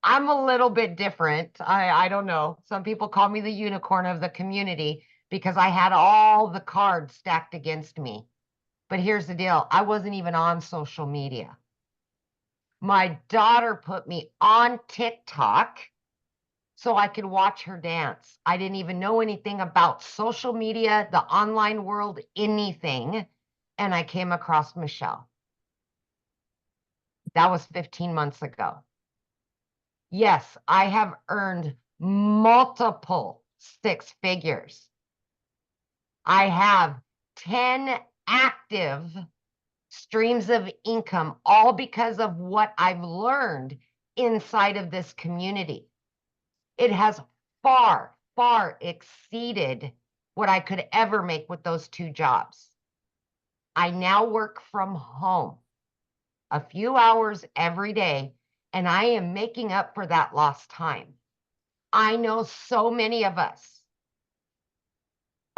I'm a little bit different. I don't know. Some people call me the unicorn of the community because I had all the cards stacked against me. But here's the deal. I wasn't even on social media. My daughter put me on TikTok so I could watch her dance. I didn't even know anything about social media, the online world, anything. And I came across Michelle. That was 15 months ago. Yes, I have earned multiple 6 figures. I have 10 active streams of income, all because of what I've learned inside of this community. It has far, far exceeded what I could ever make with those 2 jobs. I now work from home a few hours every day, and I am making up for that lost time. I know so many of us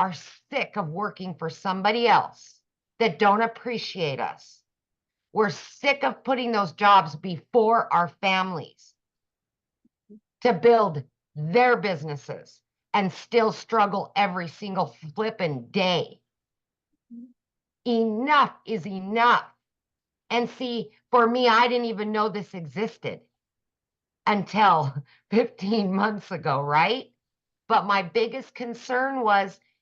are sick of working for somebody else that don't appreciate us. We're sick of putting those jobs before our families to build their businesses and still struggle every single flipping day. Enough is enough. And see, for me, I didn't even know this existed until 15 months ago, right? But my biggest concern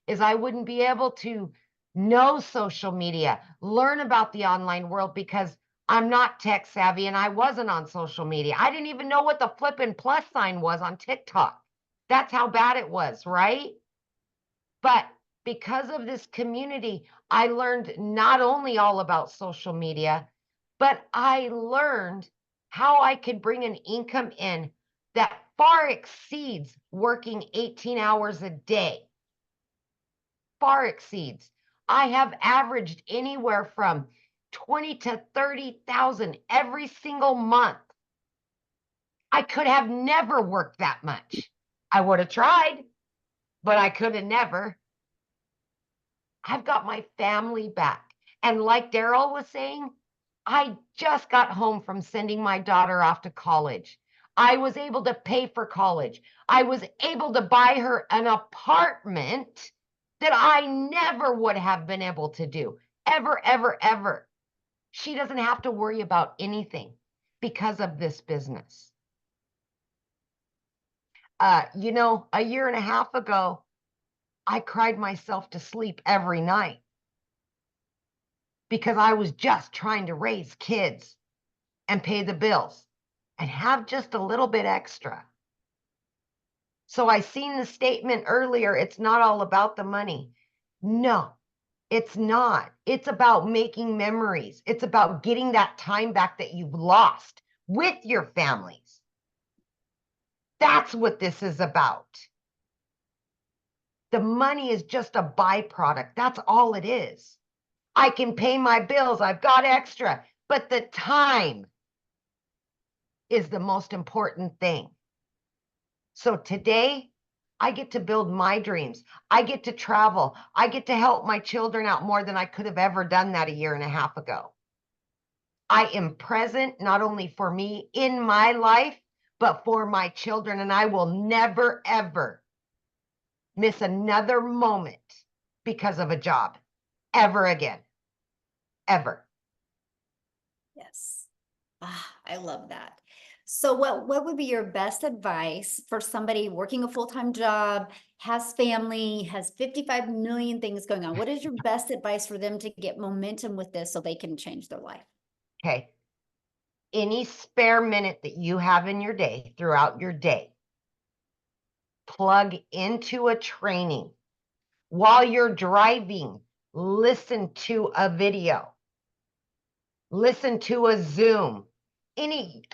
is I wouldn't be able to know social media, learn about the online world, because I'm not tech savvy and I wasn't on social media. I didn't even know what the flippin' plus sign was on TikTok. That's how bad it was, right? But because of this community, I learned not only all about social media, but I learned how I could bring an income in that far exceeds working 18 hours a day. Far exceeds. I have averaged anywhere from 20 to 30,000 every single month. I could have never worked that much. I would have tried, but I could have never. I've got my family back. And like Daryl was saying, I just got home from sending my daughter off to college. I was able to pay for college. I was able to buy her an apartment that I never would have been able to do. Ever, ever, ever. She doesn't have to worry about anything because of this business. You know, a year and a half ago, I cried myself to sleep every night because I was just trying to raise kids and pay the bills and have just a little bit extra. So I seen the statement earlier, it's not all about the money. No, It's not. It's about making memories. It's about getting that time back that you've lost with your families. That's what this is about. The money is just a byproduct. That's all it is. I can pay my bills. I've got extra, but the time is the most important thing. So today, I get to build my dreams. I get to travel. I get to help my children out more than I could have ever done that a year and a half ago. I am present not only for me in my life, but for my children. And I will never, ever miss another moment because of a job ever again. Ever. Yes. I love that. So what would be your best advice for somebody working a full-time job, has family, has 55 million things going on? What is your best advice for them to get momentum with this so they can change their life? Okay. Any spare minute that you have in your day, throughout your day, plug into a training. While you're driving, listen to a video. Listen to a Zoom.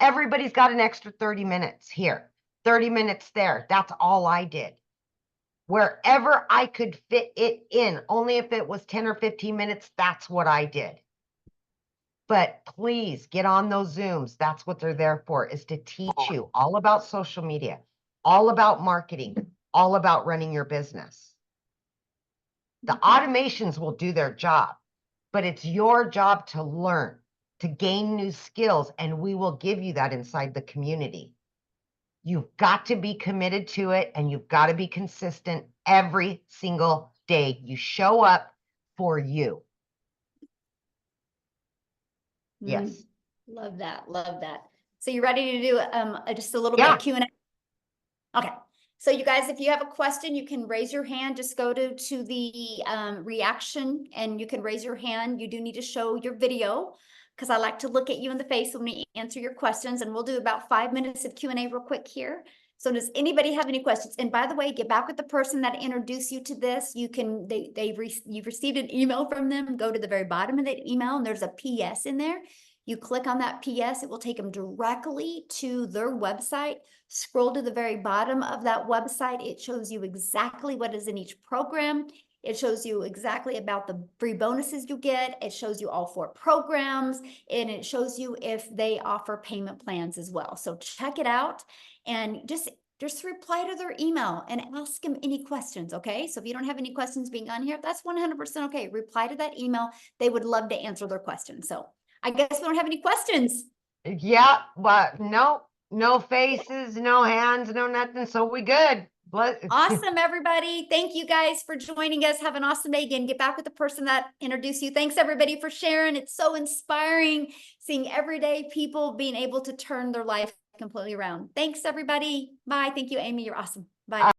Everybody's got an extra 30 minutes here, 30 minutes there. That's all I did. Wherever I could fit it in, only if it was 10 or 15 minutes, that's what I did. But please get on those Zooms. That's what they're there for, is to teach you all about social media, all about marketing, all about running your business. The automations will do their job, but it's your job to learn, to gain new skills, and we will give you that inside the community. You've got to be committed to it, and you've got to be consistent every single day. You show up for you. Yes. Love that. Love that. So you ready to do just a little bit Yeah. of Q&A? Okay. So you guys, if you have a question, you can raise your hand. Just go to the reaction and you can raise your hand. You do need to show your video because I like to look at you in the face when we answer your questions, and we'll do about 5 minutes of Q&A real quick here. So does anybody have any questions? And by the way, get back with the person that introduced you to this. You can, you've received an email from them. Go to the very bottom of that email and there's a PS in there. You click on that PS, it will take them directly to their website. Scroll to the very bottom of that website. It shows you exactly what is in each program. It shows you exactly about the free bonuses you get. It shows you all 4 programs, and it shows you if they offer payment plans as well. So check it out and just reply to their email and ask them any questions, okay? So if you don't have any questions being on here, that's 100% okay. Reply to that email. They would love to answer their questions. So I guess we don't have any questions. Yeah, but no faces, no hands, no nothing. So we good. Awesome, everybody. Thank you guys for joining us. Have an awesome day. Again, get back with the person that introduced you. Thanks everybody for sharing. It's so inspiring seeing everyday people being able to turn their life completely around. Thanks everybody. Bye. Thank you, Amy. You're awesome. Bye.